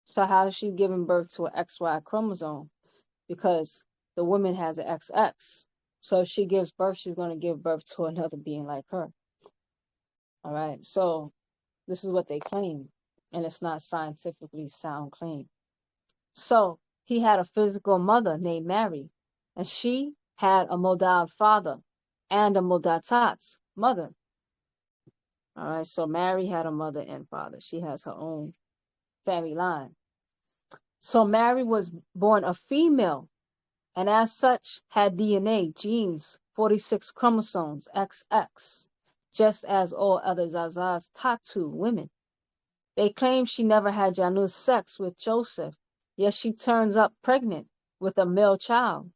So how is she giving birth to an XY chromosome? Because the woman has an XX. So if she gives birth, she's going to give birth to another being like her. All right. So this is what they claim, and it's not scientifically sound claim. So he had a physical mother named Mary, and she had a Modal father and a Modatat mother. All right. So Mary had a mother and father. She has her own family line. So Mary was born a female, and as such had DNA, genes, 46 chromosomes, XX, just as all other Zazas Tatu women. They claim she never had Janus sex with Joseph, yet she turns up pregnant with a male child,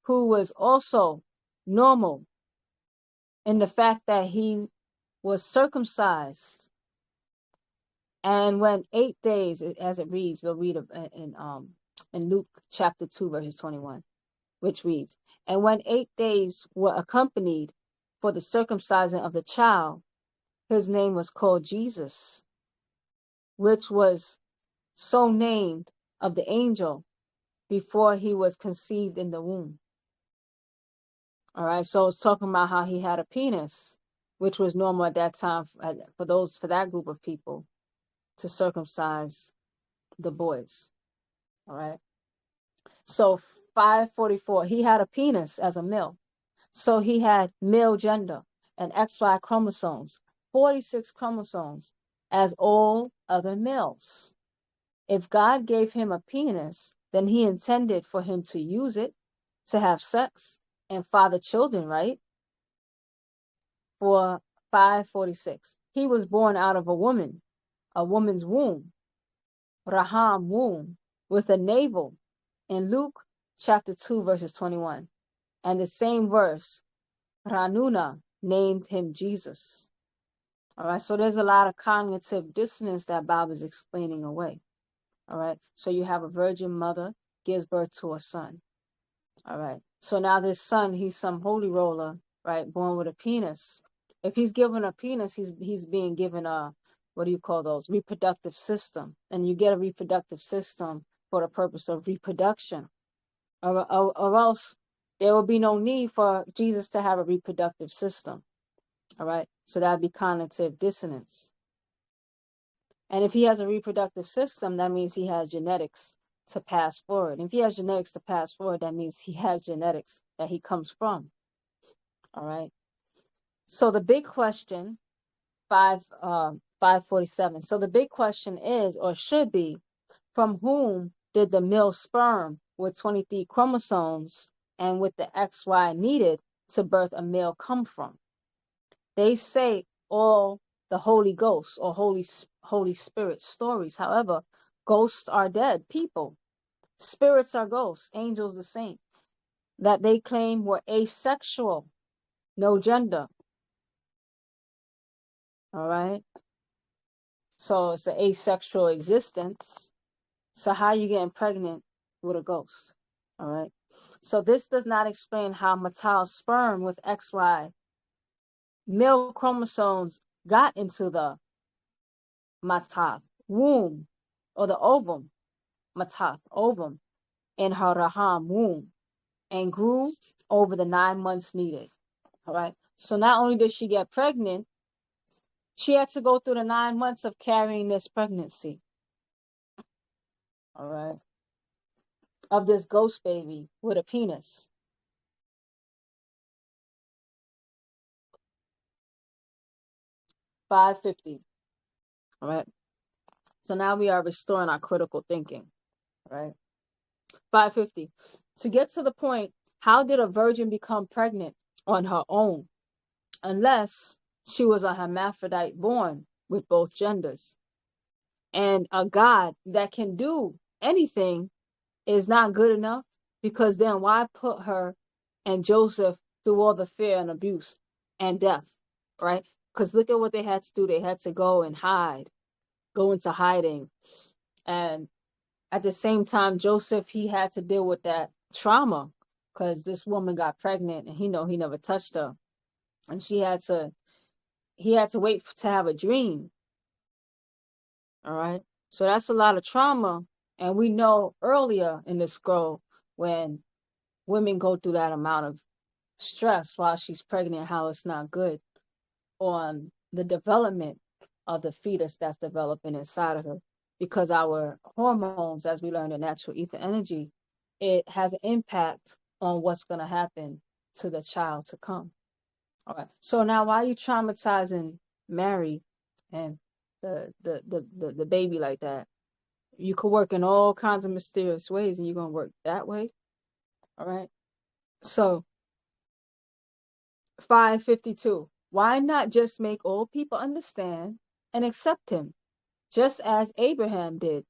who was also normal in the fact that he was circumcised. And when 8 days, as it reads, we'll read in Luke chapter 2, verses 21. Which reads, and when 8 days were accompanied for the circumcision of the child, his name was called Jesus, which was so named of the angel before he was conceived in the womb. All right, so it's talking about how he had a penis, which was normal at that time for that group of people to circumcise the boys. All right. So 544, he had a penis as a male. So he had male gender and XY chromosomes, 46 chromosomes, as all other males. If God gave him a penis, then he intended for him to use it to have sex and father children, right? For 546, he was born out of a woman's womb, Raham womb, with a navel in Luke chapter 2, verses 21. And the same verse, Ranuna named him Jesus. All right, so there's a lot of cognitive dissonance that Bob is explaining away. All right, so you have a virgin mother gives birth to a son. All right, so now this son, he's some holy roller, right, born with a penis. If he's given a penis, he's being given a, what do you call those, reproductive system, and you get a reproductive system for the purpose of reproduction, or else there will be no need for Jesus to have a reproductive system. All right, so that'd be cognitive dissonance. And if he has a reproductive system, that means he has genetics to pass forward. And if he has genetics to pass forward, that means he has genetics that he comes from. All right. So the big question, 547. So the big question is, or should be, from whom did the male sperm with 23 chromosomes and with the XY needed to birth a male come from? They say all the Holy Ghost or Holy Spirit stories. However, ghosts are dead people. Spirits are ghosts. Angels the same. That they claim were asexual, no gender. All right. So it's an asexual existence. So how are you getting pregnant with a ghost? All right. So this does not explain how Matal's sperm with XY male chromosomes got into the Matath womb or the ovum, Matath ovum, in her Raham womb and grew over the 9 months needed. All right. So not only did she get pregnant, she had to go through the 9 months of carrying this pregnancy. All right. Of this ghost baby with a penis. $5.50. All right. So now we are restoring our critical thinking. All right. $5.50. To get to the point, how did a virgin become pregnant on her own? Unless she was a hermaphrodite born with both genders. And a God that can do anything is not good enough, because then why put her and Joseph through all the fear and abuse and death, right? Because look at what they had to do. They had to go and hide, go into hiding. And at the same time, Joseph, he had to deal with that trauma because this woman got pregnant and he never touched her. And he had to wait to have a dream. All right. So that's a lot of trauma. And we know earlier in the scroll when women go through that amount of stress while she's pregnant, how it's not good on the development of the fetus that's developing inside of her. Because our hormones, as we learn in natural ether energy, it has an impact on what's going to happen to the child to come. All right. So now why are you traumatizing Mary and the baby like that? You could work in all kinds of mysterious ways, and you're going to work that way. All right. So 552. Why not just make all people understand and accept him, just as Abraham did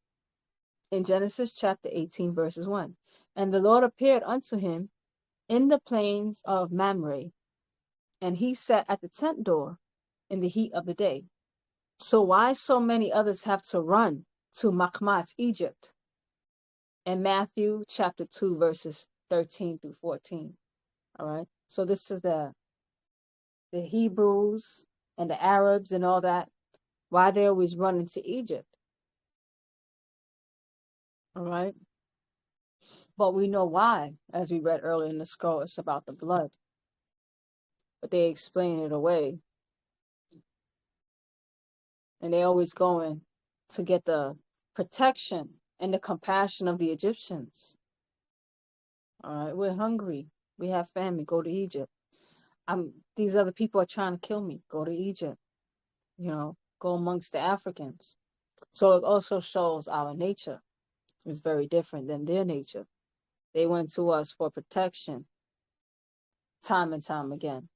in Genesis chapter 18, verses 1. And the Lord appeared unto him in the plains of Mamre, and he sat at the tent door in the heat of the day. So why so many others have to run to Makmat, Egypt? In Matthew chapter 2, verses 13 through 14. All right. So this is the Hebrews and the Arabs and all that, why they always run into Egypt. All right. But we know why, as we read earlier in the scroll, it's about the blood. But they explain it away. And they always going to get the protection and the compassion of the Egyptians. All right, we're hungry. We have famine. Go to Egypt. These other people are trying to kill me. Go to Egypt. Go amongst the Africans. So it also shows our nature is very different than their nature. They went to us for protection time and time again.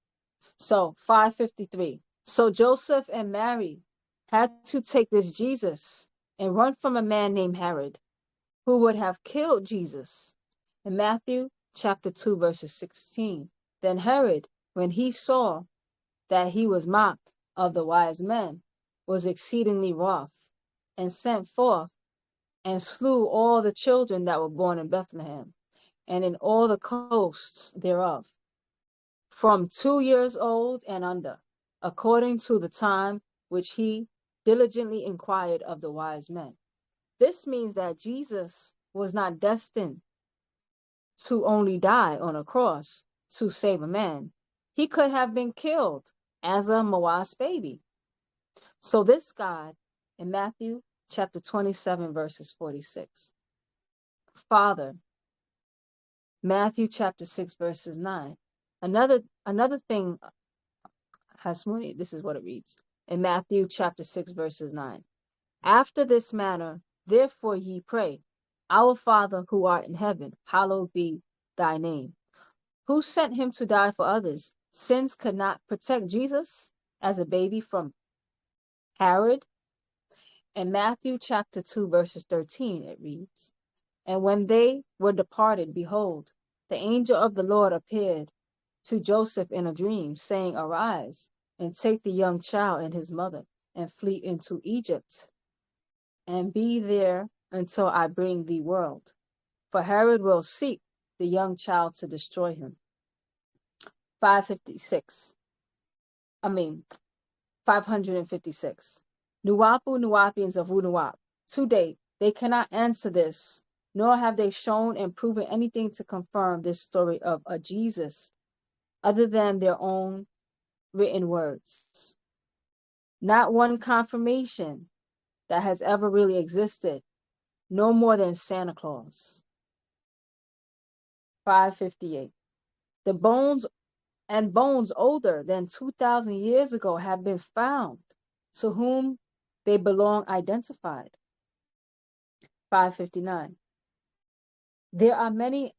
So 553. So Joseph and Mary had to take this Jesus and run from a man named Herod, who would have killed Jesus. In Matthew chapter 2, verses 16. Then Herod, when he saw that he was mocked of the wise men, was exceedingly wroth, and sent forth and slew all the children that were born in Bethlehem, and in all the coasts thereof, from 2 years old and under, according to the time which he diligently inquired of the wise men. This means that Jesus was not destined to only die on a cross to save a man. He could have been killed as a Moaz baby. So this God, in Matthew chapter 27, verses 46. Father, Matthew chapter 6, verses 9. Another thing, Hasmuni, this is what it reads. In Matthew chapter 6, verses 9. After this manner, therefore ye pray, Our Father who art in heaven, hallowed be thy name. Who sent him to die for others? Sins could not protect Jesus as a baby from Herod. In Matthew chapter 2, verses 13, it reads, And when they were departed, behold, the angel of the Lord appeared to Joseph in a dream, saying, Arise, and take the young child and his mother, and flee into Egypt, and be there until I bring thee word. For Herod will seek the young child to destroy him. 556. 556. Nuwapu Nuwapians of Wunuwap. To date, they cannot answer this, nor have they shown and proven anything to confirm this story of a Jesus other than their own written words. Not one confirmation that has ever really existed, no more than Santa Claus. 558. The bones older than 2,000 years ago have been found, to whom they belong identified. 559. There are many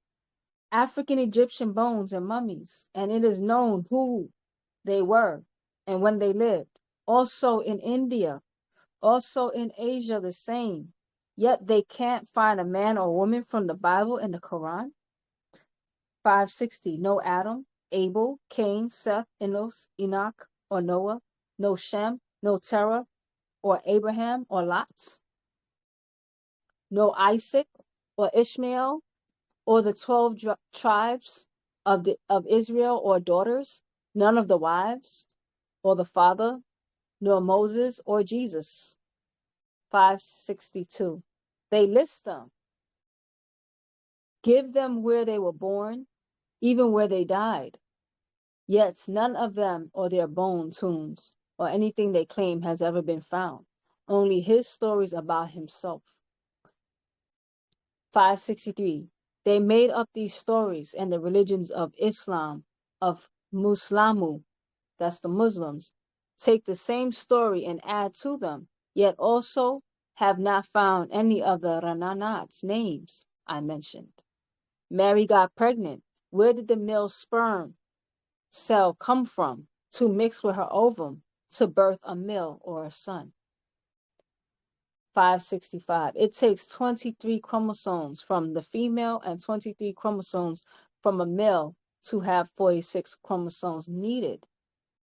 African Egyptian bones and mummies, and it is known who they were and when they lived. Also in India, also in Asia, the same. Yet they can't find a man or woman from the Bible and the Quran. 560. No Adam, Abel, Cain, Seth, Enos, Enoch, or Noah. No Shem, no Terah, or Abraham, or Lot. No Isaac, or Ishmael, or the 12 tribes of Israel, or daughters. None of the wives, or the father, nor Moses, or Jesus. 562. They list them. Give them where they were born, even where they died. Yet none of them or their bone tombs or anything they claim has ever been found. Only his stories about himself. 563. They made up these stories and the religions of Islam, of Muslamu, that's the Muslims, take the same story and add to them, yet also have not found any of the Rananat's names I mentioned. Mary got pregnant. Where did the male sperm cell come from to mix with her ovum to birth a male or a son? 565. It takes 23 chromosomes from the female and 23 chromosomes from a male to have 46 chromosomes needed.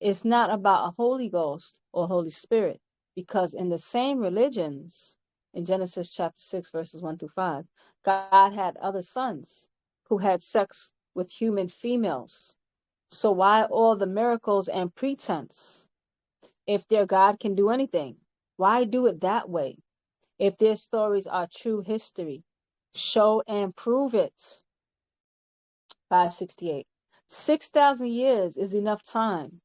It's not about a Holy Ghost or Holy Spirit, because in the same religions, in Genesis chapter 6, verses 1 through 5, God had other sons who had sex with human females. So why all the miracles and pretense? If their God can do anything, why do it that way? If their stories are true history, show and prove it. 568. 6,000 years is enough time,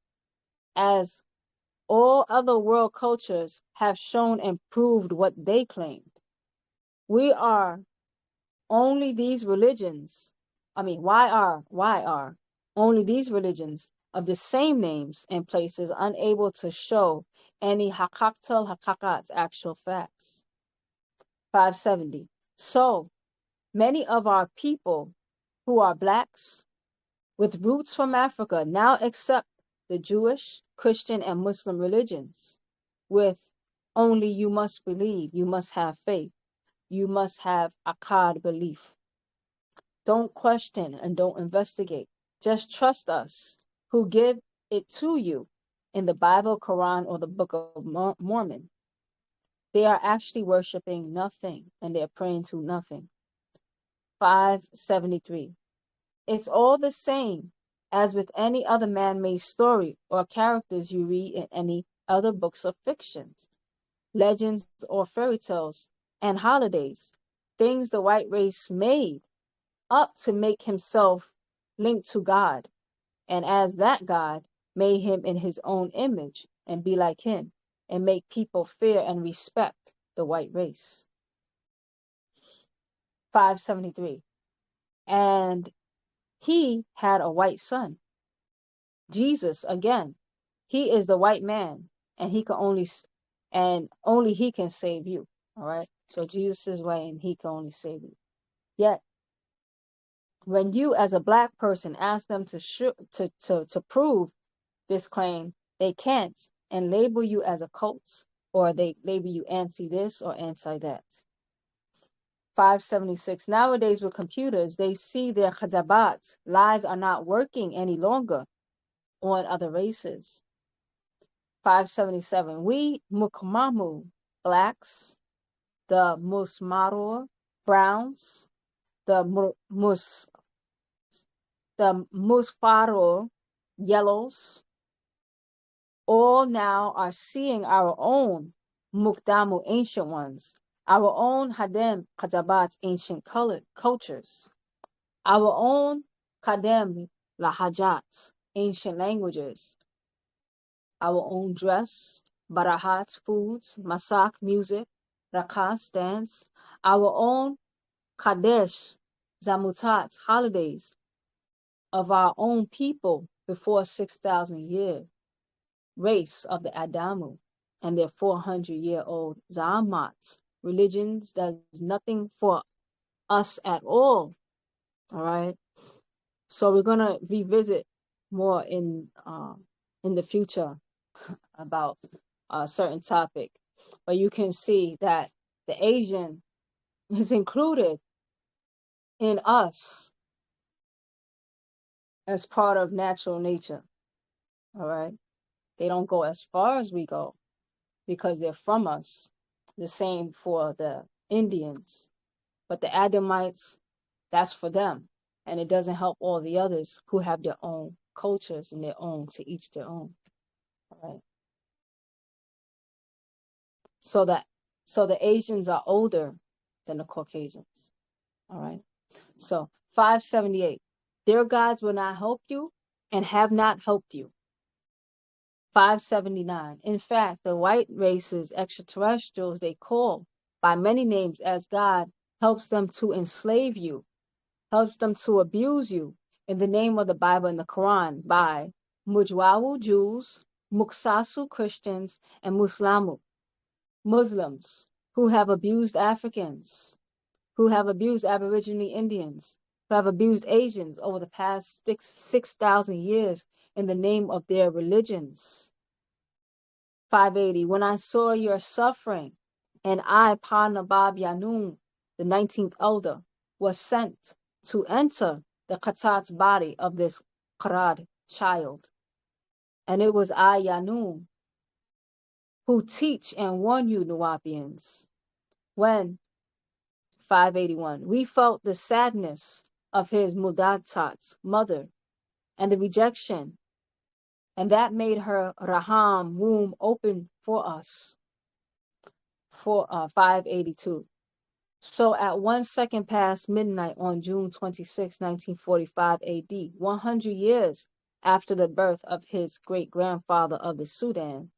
as all other world cultures have shown and proved what they claimed. We are only these religions. Why are only these religions of the same names and places unable to show any hakaktal hakakat actual facts? 570. So many of our people who are blacks with roots from Africa now accept the Jewish, Christian, and Muslim religions with only you must believe, you must have faith, you must have akad belief. Don't question and don't investigate. Just trust us who give it to you in the Bible, Quran, or the Book of Mormon. They are actually worshiping nothing and they're praying to nothing. 573. It's all the same as with any other man-made story or characters you read in any other books of fiction, legends or fairy tales, and holidays, things the white race made up to make himself linked to God, and as that God made him in his own image and be like him, and make people fear and respect the white race. 573. And he had a white son, Jesus again. He is the white man, and only he can save you. All right. So Jesus is white, and he can only save you. Yet, when you, as a black person, ask them to prove this claim, they can't, and label you as a cult, or they label you anti this or anti that. 576. Nowadays with computers, they see their khadabat. Lies are not working any longer on other races. 577. We Mukmamu, blacks, the Musmaror, browns, the Musfaror, yellows, all now are seeing our own Mukdamu, ancient ones, our own Hadem Khadabat, ancient cultures, our own Kadem Lahajat, ancient languages, our own dress, Barahat, foods, Masak, music, Rakas, dance, our own Kadesh, Zamutat, holidays of our own people before 6,000 years, race of the Adamu, and their 400-year-old Zamat, religions does nothing for us at all. All right. So we're gonna revisit more in the future about a certain topic, but you can see that the Asian is included in us as part of natural nature. All right. They don't go as far as we go because they're from us. The same for the Indians, but the Adamites, that's for them, and it doesn't help all the others who have their own cultures and their own, to each their own. All right. So the Asians are older than the Caucasians. All right. So 578. Their gods will not help you and have not helped you. 579. In fact, the white races, extraterrestrials, they call by many names as God, helps them to enslave you, helps them to abuse you in the name of the Bible and the Quran by Mujwawu Jews, Muksasu Christians, and Muslims who have abused Africans, who have abused Aboriginal Indians, who have abused Asians over the past 6,000 years in the name of their religions. 580. When I saw your suffering, and I, Baabaa Yaanun, the 19th elder, was sent to enter the Khatat's body of this Qarad child. And it was I, Yaanun, who teach and warn you, Nuwapians. When 581, we felt the sadness of his Mudatat's mother and the rejection, and that made her Raham womb open for us. For 582. So at 1 second past midnight on June 26, 1945 AD, 100 years after the birth of his great-grandfather of the Sudan,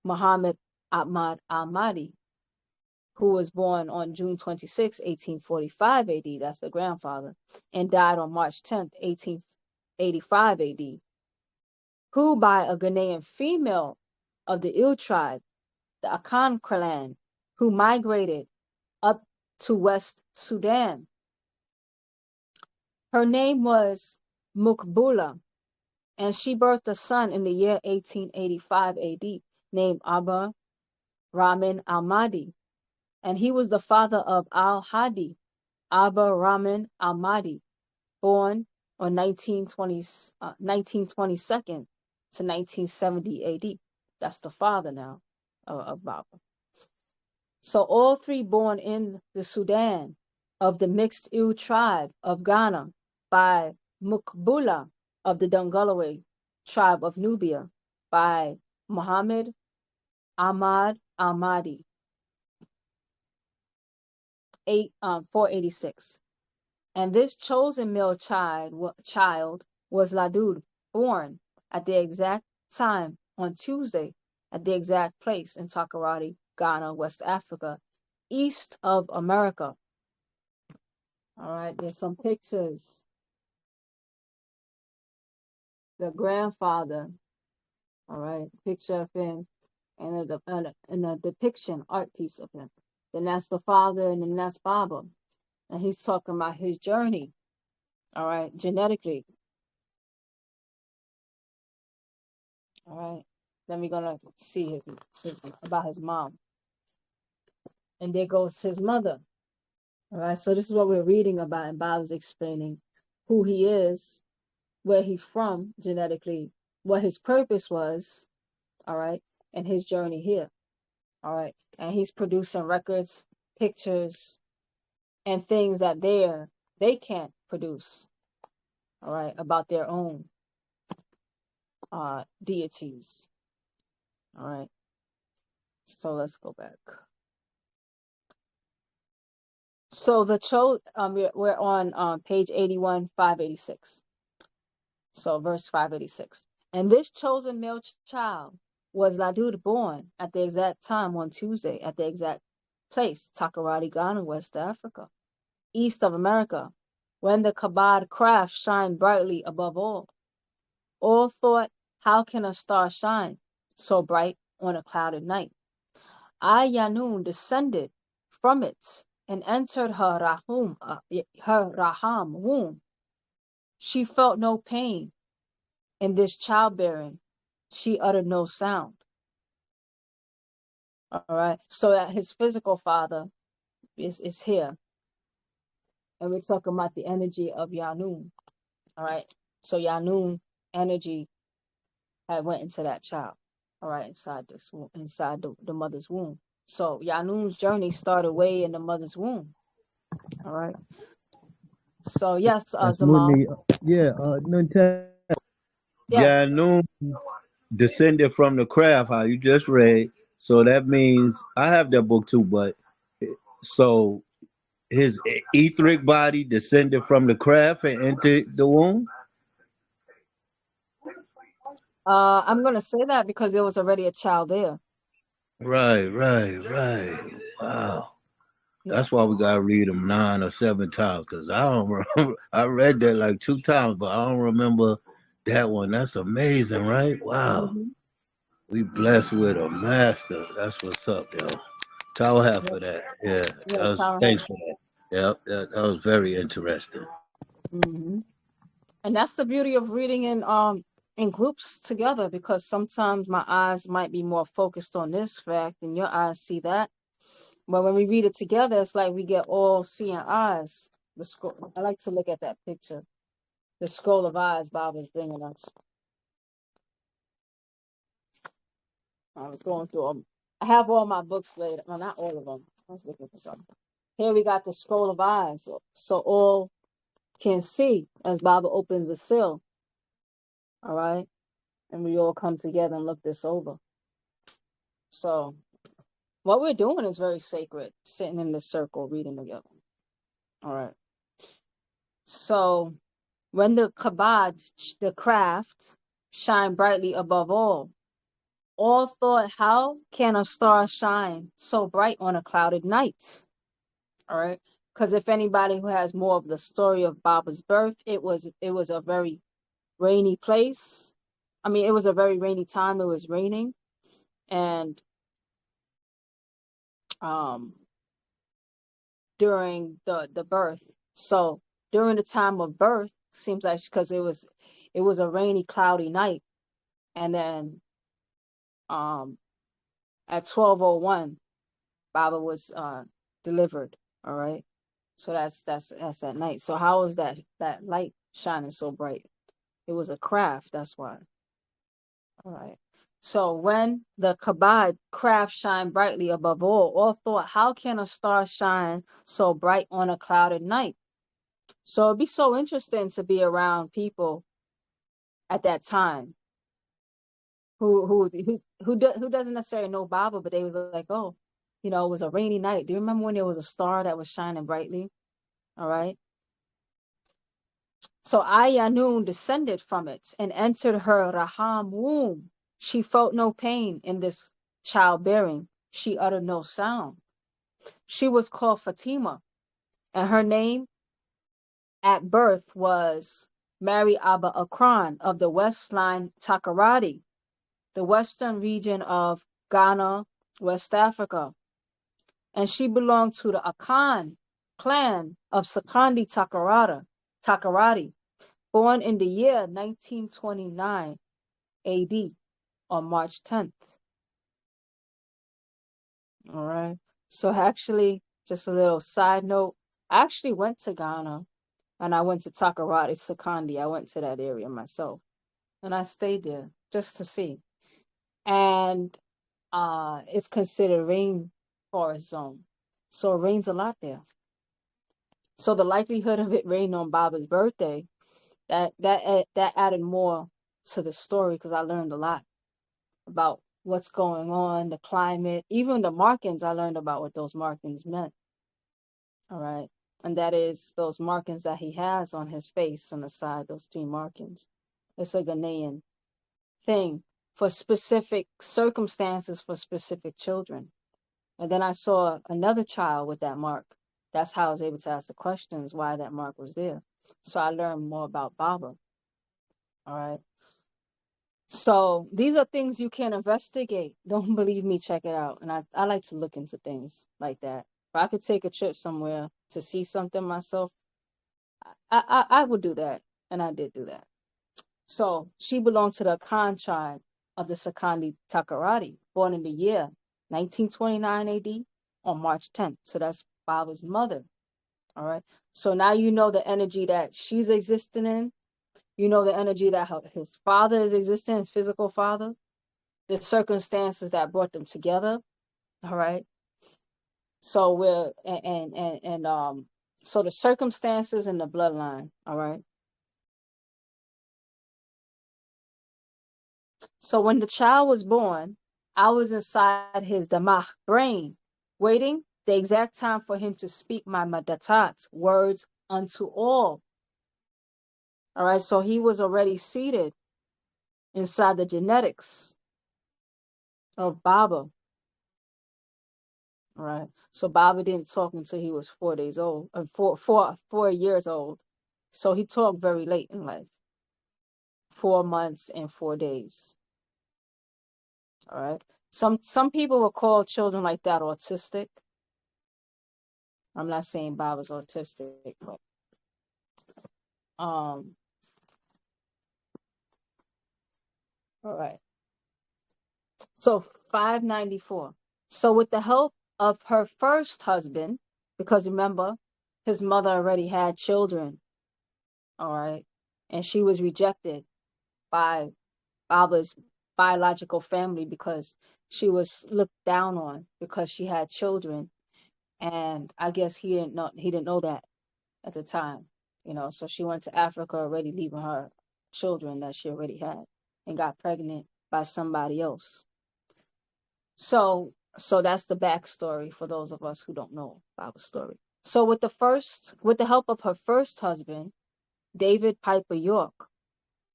Muhammad Ahmad al-Mahdi, who was born on June 26, 1845 AD, that's the grandfather, and died on March 10th, 1885 AD, who by a Ghanaian female of the Ill tribe, the Akan clan, who migrated up to West Sudan. Her name was Mukbula, and she birthed a son in the year 1885 AD named Abba Rahman al-Mahdi, and he was the father of al-Hadi, Abba Rahman al-Mahdi, born on 1922 to 1970 AD. That's the father now of Baba. So all three born in the Sudan of the mixed Ewe tribe of Ghana by Mukbula of the Dungulaway tribe of Nubia by Muhammad Ahmad al-Mahdi, 486. And this chosen male child was Ladud, born at the exact time on Tuesday at the exact place in Takoradi, Ghana, West Africa, east of America. All right, there's some pictures. The grandfather, all right, picture of him, and a depiction, art piece of him. Then that's the father, and then that's Baba. And he's talking about his journey, all right, genetically. All right, then we're gonna see his about his mom. And there goes his mother. All right, so this is what we're reading about, and Bob's explaining who he is, where he's from genetically, what his purpose was, all right, and his journey here, all right. And he's producing records, pictures, and things that they can't produce, all right, about their own deities, all right. So let's go back. So we're on page 81, 586. So verse 586. And this chosen male child was Ladud, born at the exact time on Tuesday at the exact place, Takoradi, Ghana, West Africa, east of America, when the Kabad craft shined brightly above all. All thought, how can a star shine so bright on a clouded night? Yaanun descended from it and entered her raham womb. She felt no pain. In this childbearing, she uttered no sound. All right. So that his physical father is here. And we're talking about the energy of Yaanun. All right. So Yaanun energy had went into that child. All right, inside the mother's womb. So Yaanun's journey started way in the mother's womb. All right. So yes, That's Jamal. Mutni. Yeah, Nunta. Yeah. Yanun descended from the craft, how you just read. So that means I have that book too, but so his etheric body descended from the craft and entered the womb. I'm gonna say that because there was already a child there. Right, right, right. Wow. Yeah. That's why we gotta read them 9 or 7 times, cause I don't remember. I read that like 2 times, but I don't remember that one. That's amazing, right? Wow. Mm-hmm. We blessed with a master. That's what's up, yo. Towel hat Yep. for that. Yeah. Yeah. Thanks for that. Yep. That was very interesting. Mm-hmm. And that's the beauty of reading in groups together, because sometimes my eyes might be more focused on this fact and your eyes see that. But when we read it together, it's like we get all seeing eyes. I like to look at that picture. The scroll of eyes Bob is bringing us. I was going through them. I have all my books later. Well, not all of them. I was looking for something. Here we got the scroll of eyes, so all can see as Baba opens the seal. All right, and we all come together and look this over. So what we're doing is very sacred, sitting in this circle reading together. All right. So when the kabad, the craft, shine brightly above all, All thought, how can a star shine so bright on a clouded night? All right. Because if anybody who has more of the story of Baaba's birth, it was a very rainy place. I mean, it was a very rainy time. It was raining, and um, during the birth. So during the time of birth, seems like because it was a rainy, cloudy night, and then um at 12:01, Baba was delivered. All right. So that's at night. So how is that light shining so bright? It was a craft. That's why. All right. So when the Kabad craft shine brightly above all thought, how can a star shine so bright on a clouded night? So it'd be so interesting to be around people at that time who doesn't necessarily know Baba, but they was like, oh, it was a rainy night. Do you remember when there was a star that was shining brightly? All right. So Yaanun descended from it and entered her Raham womb. She felt no pain in this childbearing. She uttered no sound. She was called Fatima, and her name at birth was Mary Abba Akran of the West Line Takoradi, the western region of Ghana, West Africa. And she belonged to the Akan clan of Sakandi Takoradi, born in the year 1929 AD on March 10th. All right. So actually, just a little side note, I actually went to Ghana and I went to Takoradi, Sakandi. I went to that area myself and I stayed there just to see. And it's considered rainforest zone. So it rains a lot there. So the likelihood of it raining on Baba's birthday, that added more to the story because I learned a lot about what's going on, the climate, even the markings. I learned about what those markings meant. All right. And that is those markings that he has on his face on the side, those three markings. It's a Ghanaian thing for specific circumstances for specific children. And then I saw another child with that mark. That's how I was able to ask the questions why that mark was there. So I learned more about Baba. All right. So these are things you can investigate. Don't believe me, check it out. And I like to look into things like that. If I could take a trip somewhere to see something myself, I would do that. And I did do that. So she belonged to the Akan tribe of the Sakandi Takoradi, born in the year 1929 AD on March 10th. So that's Baba's mother. All right. So now you know the energy that she's existing in. You know the energy that his father is existing, his physical father, the circumstances that brought them together. All right. So we're so the circumstances and the bloodline. All right. So when the child was born, I was inside his damagh brain, waiting the exact time for him to speak my madatat, words unto all. All right, so he was already seated inside the genetics of Baba. All right, so Baba didn't talk until he was 4 days old, 4 years old. So he talked very late in life, 4 months and 4 days. All right. Some people will call children like that autistic. I'm not saying Baba's autistic, but all right. So 594. So with the help of her first husband, because remember, his mother already had children, all right, and she was rejected by Baba's biological family because she was looked down on because she had children, and I guess he didn't know that at the time, so she went to Africa already leaving her children that she already had and got pregnant by somebody else. So that's the backstory for those of us who don't know Baba's story. So with the help of her first husband, David Piper York,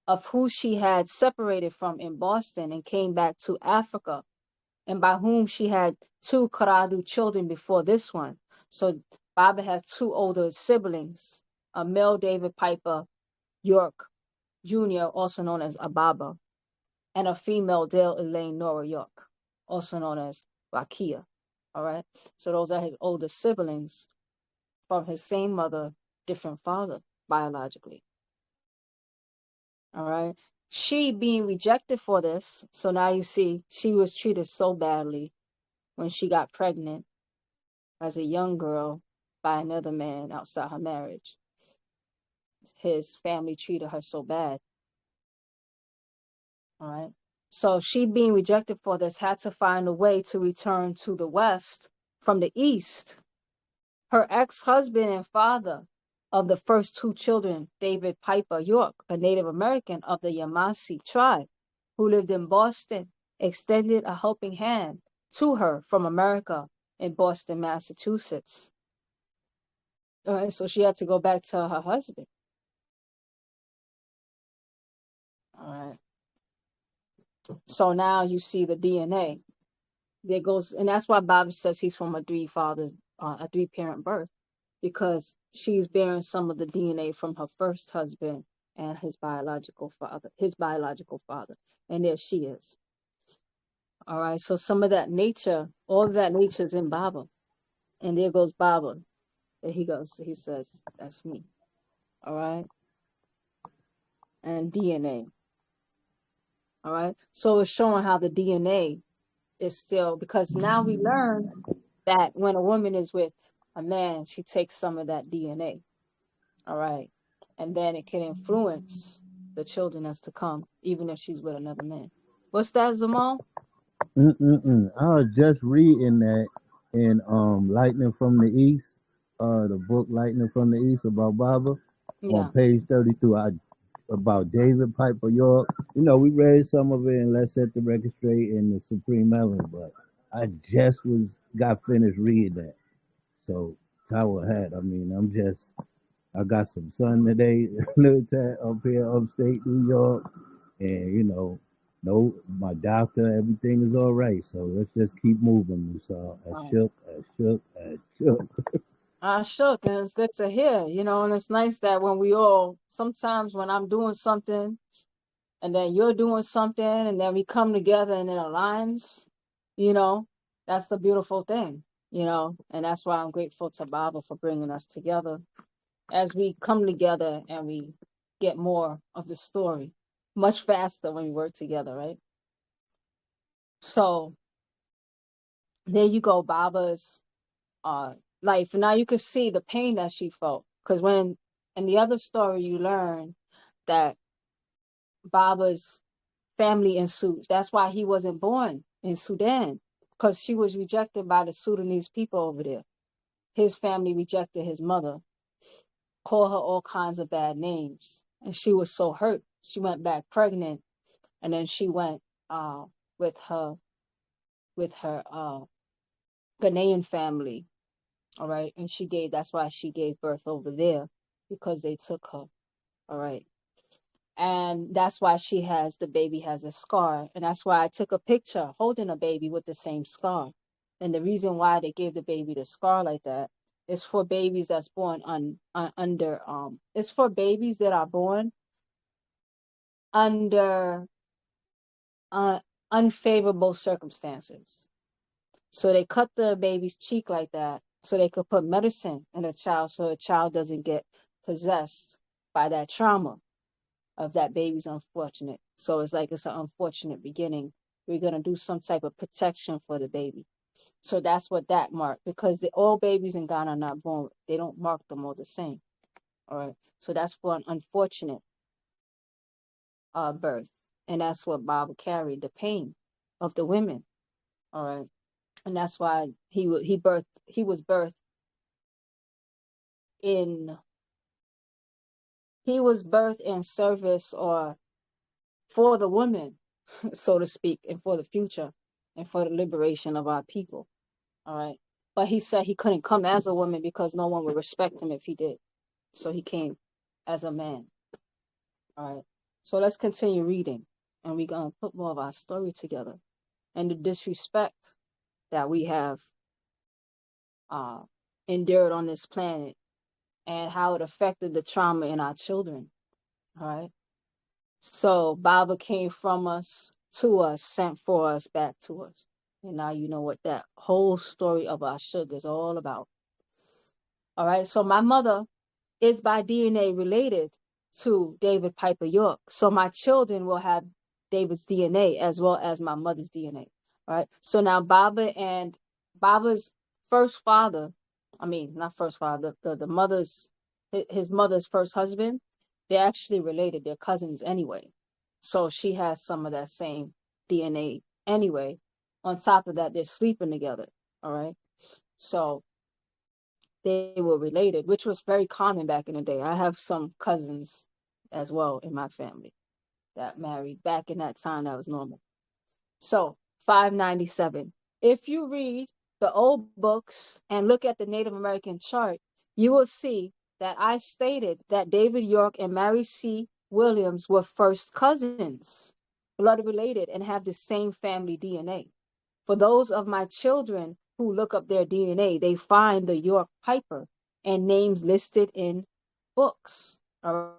of who she had separated from in Boston and came back to Africa, and by whom she had 2 Karadu children before this one. So Baabaa has 2 older siblings, a male David Piper York Jr., also known as Ababa, and a female Dale Elaine Nora York, also known as Rakia. All right. So those are his older siblings from his same mother, different father, biologically. All right. She being rejected for this, so now you see she was treated so badly when she got pregnant as a young girl by another man outside her marriage. His family treated her so bad. All right. So she being rejected for this had to find a way to return to the West from the East. Her ex-husband and father of the first 2 children, David Piper York, a Native American of the Yamasee tribe who lived in Boston, extended a helping hand to her from America in Boston, Massachusetts. All right, so she had to go back to her husband. All right. So now you see the DNA. There goes, and that's why Baabaa says he's from a 3-parent birth, because she's bearing some of the DNA from her first husband and his biological father, and there she is. All right, so some of that nature, all of that nature is in Baabaa, and there goes Baabaa. There he goes. He says, "That's me." All right, and DNA. All right, so it's showing how the DNA is still, because now we learn that when a woman is with a man, she takes some of that DNA. All right. And then it can influence the children that's to come, even if she's with another man. What's that, Zamal? I was just reading that in Lightning from the East, the book Lightning from the East about Baabaa, on Yeah. page 32, about David Piper York. You know, we read some of it and Let's Set the Record Straight in the Supreme Melon, but I just got finished reading that. So Tower Hat. I mean, I got some sun today, little tad up here, upstate New York, and no, my doctor, everything is all right. So let's just keep moving, Musa. As Um, shook, as shook, as shook. I shook, and it's good to hear, and it's nice that when we all, sometimes when I'm doing something and then you're doing something and then we come together and it aligns, you know, that's the beautiful thing, and that's why I'm grateful to Baba for bringing us together as we come together and we get more of the story much faster when we work together, right? So there you go, Baba's life. And now you can see the pain that she felt. Because when in the other story you learn that Baba's family in Sudan, that's why he wasn't born in Sudan, because she was rejected by the Sudanese people over there. His family rejected his mother, called her all kinds of bad names. And she was so hurt. She went back pregnant, and then she went uh, with her Ghanaian family. All right. And that's why she gave birth over there, because they took her. All right. And that's why the baby has a scar. And that's why I took a picture holding a baby with the same scar. And the reason why they gave the baby the scar like that is for babies that's born it's for babies that are born under unfavorable circumstances. So they cut the baby's cheek like that so they could put medicine in the child so the child doesn't get possessed by that trauma of that baby's unfortunate. So it's an unfortunate beginning. We're going to do some type of protection for the baby. So that's what that marked, because all babies in Ghana are not born. They don't mark them all the same. All right. So that's for an unfortunate birth. And that's what Baba carried, the pain of the women. All right. And that's why he was birthed in service, or for the women, so to speak, and for the future and for the liberation of our people. All right. But he said he couldn't come as a woman because no one would respect him if he did. So he came as a man. All right. So let's continue reading, and we're gonna put more of our story together and the disrespect that we have uh, endured on this planet and how it affected the trauma in our children. All right. So Baba came from us to us, sent for us, back to us. And now you know what that whole story of our sugar is all about. All right. So my mother is by DNA related to David Piper York. So my children will have David's DNA as well as my mother's DNA. All right. So now Baba's first father, I mean, not first father, the mother's, his mother's first husband, they're actually related. They're cousins anyway. So she has some of that same DNA anyway. On top of that, they're sleeping together. All right. So they were related, which was very common back in the day. I have some cousins as well in my family that married back in that time. That was normal. So 597. If you read the old books and look at the Native American chart, you will see that I stated that David York and Mary C. Williams were first cousins, blood related, and have the same family DNA. For those of my children who look up their DNA, they find the York Piper and names listed in books. All right.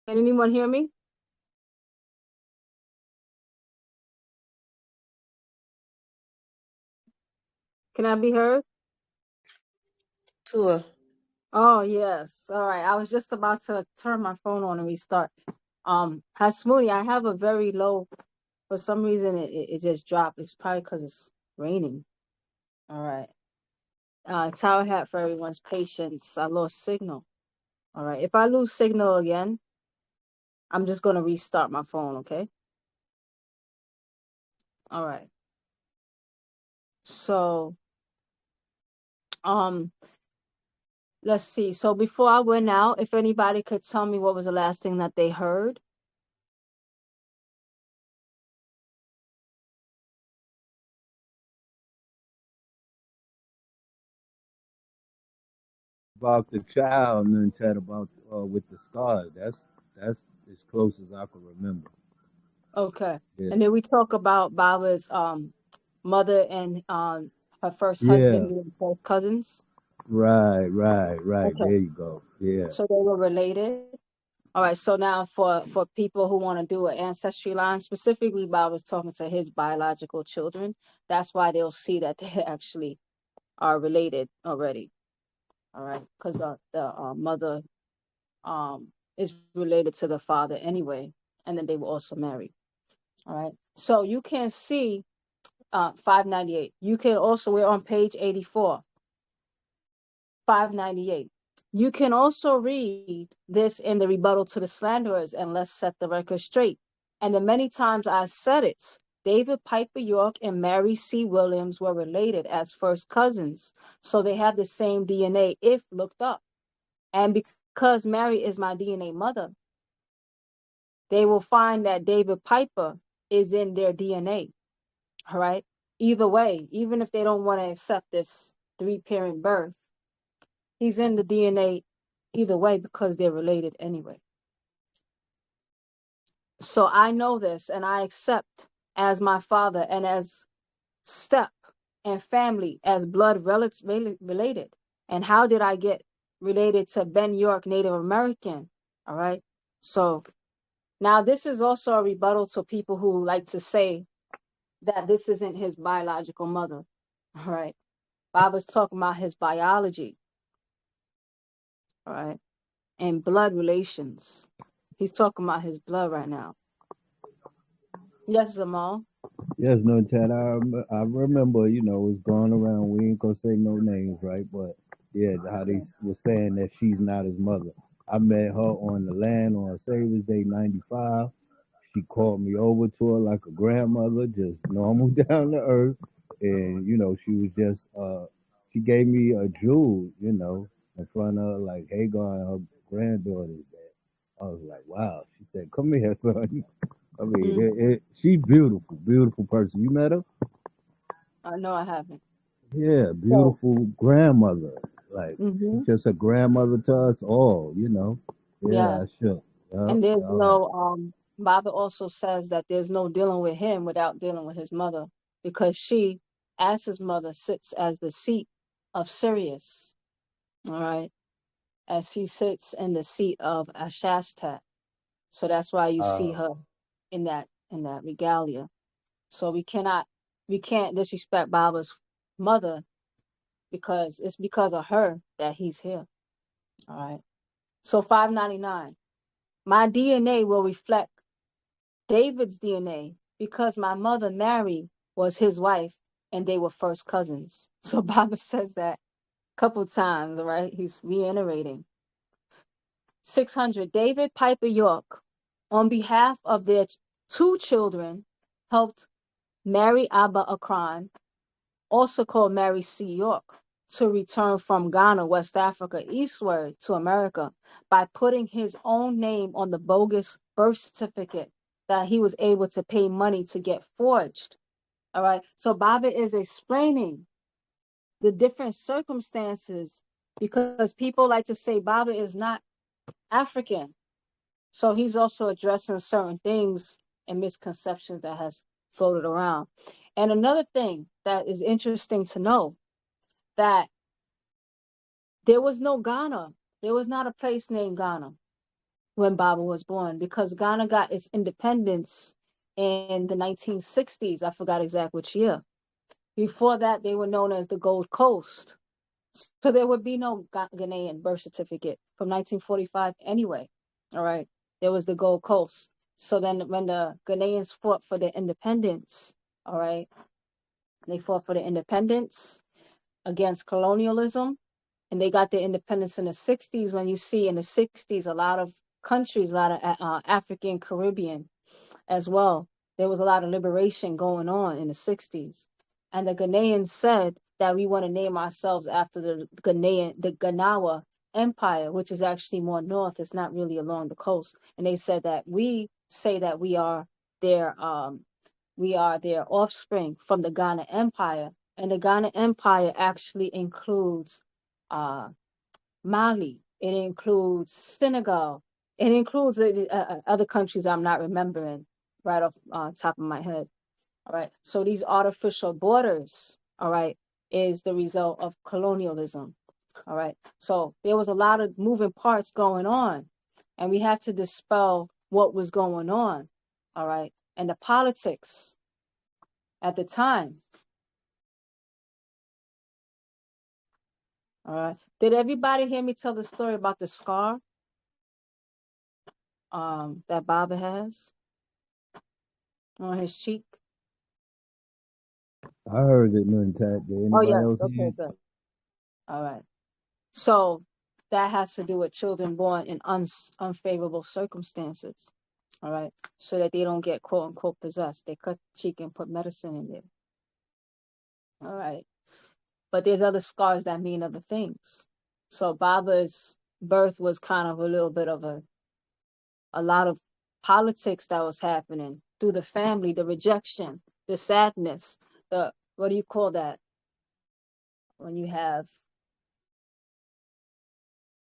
Can anyone hear me? Can I be heard? Tour. Oh, yes. All right. I was just about to turn my phone on and restart. Hasmoody, I have a very low, for some reason it just dropped. It's probably because it's raining. All right. Tower hat for everyone's patience. I lost signal. All right. If I lose signal again, I'm just going to restart my phone, okay? All right. So, um, let's see. So before I went out, if anybody could tell me what was the last thing that they heard. About the child and then chat about with the scar. That's as close as I can remember. Okay. Yeah. And then we talk about Baba's mother and her first husband Yeah. being both cousins. Right. Okay. There you go. Yeah. So they were related. All right. So now for people who want to do an ancestry line, specifically Baba's talking to his biological children. That's why they'll see that they actually are related already. All right. Because the mother is related to the father anyway, and then they were also married. All right. So you can see 598. You can also, we're on page 84, 598. You can also read this in the rebuttal to the slanderers and let's set the record straight. And the many times I said it, David Piper York and Mary C. Williams were related as first cousins. So they have the same DNA if looked up. And because Mary is my DNA mother, they will find that David Piper is in their DNA. All right. Either way, even if they don't want to accept this 3-parent birth, he's in the DNA either way because they're related anyway. So I know this and I accept as my father and as step and family as blood related. And how did I get related to Ben York, Native American? All right. So now this is also a rebuttal to people who like to say that this isn't his biological mother. All right. Baaba's talking about his biology. All right. And blood relations. He's talking about his blood right now. Yes, Zamal. Yes, no, Chad. I remember, it's going around. We ain't gonna say no names, right? But yeah, how they was saying that she's not his mother. I met her on the land on Savior's Day '95. She called me over to her like a grandmother, just normal down to earth, and she was just she gave me a jewel, in front of her, like Hagar and her granddaughter's dad. I was like, wow. She said, "Come here, son." I mean, Mm, she's beautiful, beautiful person. You met her? I know I haven't. Yeah, So, beautiful grandmother. Like, she's hmm just a grandmother to us all. Yeah, yes. I should. Yep, And there's all right. no, Baba also says that there's no dealing with him without dealing with his mother because she, as his mother, sits as the seat of Sirius. All right. As he sits in the seat of Ashastat. So that's why you see Uh, her in that regalia. So we can't disrespect Baba's mother because it's because of her that he's here. All right. So 599. My DNA will reflect David's DNA because my mother Mary was his wife and they were first cousins. So Baba says that a couple times, right? He's reiterating. 600. David Piper York, on behalf of their two children, helped Mary Abba Akran, also called Mary C. York, to return from Ghana, West Africa, eastward to America by putting his own name on the bogus birth certificate that he was able to pay money to get forged. All right. So Baba is explaining the different circumstances because people like to say Baba is not African. So he's also addressing certain things and misconceptions that has floated around. And another thing that is interesting to know that there was no Ghana. There was not a place named Ghana when Baba was born because Ghana got its independence in the 1960s. I forgot exactly which year. Before that, they were known as the Gold Coast. So there would be no Ghanaian birth certificate from 1945 anyway. All right. There was the Gold Coast. So then when the Ghanaians fought for their independence, all right, they fought for their independence against colonialism and they got their independence in the 60s. When you see in the 60s, a lot of countries, a lot of African, Caribbean as well, there was a lot of liberation going on in the 60s. And the Ghanaians said that we want to name ourselves after the Ganawa Empire, which is actually more north. It's not really along the coast. And they said that we say that we are their offspring from the Ghana Empire. And the Ghana Empire actually includes uh, Mali. It includes Senegal. It includes other countries I'm not remembering right off top of my head. All right. So these artificial borders, all right, is the result of colonialism. All right. So there was a lot of moving parts going on, and we had to dispel what was going on. All right. And the politics at the time. All right. Did everybody hear me tell the story about the scar that Baba has on his cheek? I heard it, Nuntat. Did Oh, anybody yes. else hear Okay, it? good. All right. So that has to do with children born in unfavorable circumstances. All right. So that they don't get quote unquote possessed. They cut the cheek and put medicine in there. All right. But there's other scars that mean other things. So Baaba's birth was kind of a little bit of a lot of politics that was happening through the family, the rejection, the sadness, the, what do you call that? When you have,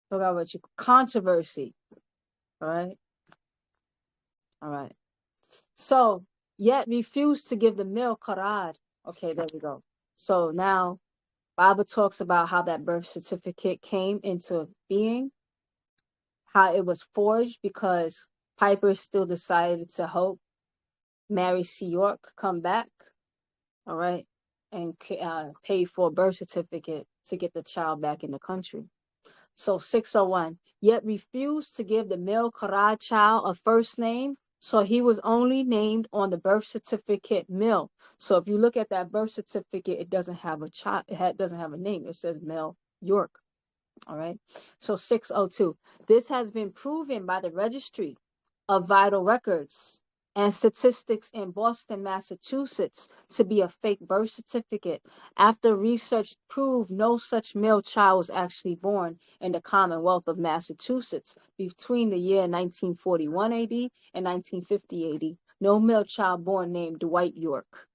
forgot what you, controversy, right? All right. So, yet refused to give the male Qarad. Okay, there we go. So now Baba talks about how that birth certificate came into being, how it was forged because Piper still decided to help Mary C. York come back, all right, and pay for a birth certificate to get the child back in the country. So 601, yet refused to give the male Qarad child a first name, so he was only named on the birth certificate Mel. So if you look at that birth certificate, it doesn't have a child, doesn't have a name. It says Mel York. All right. So 602, this has been proven by the Registry of Vital Records and Statistics in Boston, Massachusetts, to be a fake birth certificate after research proved no such male child was actually born in the Commonwealth of Massachusetts between the year 1941 AD and 1950 AD. No male child born named Dwight York.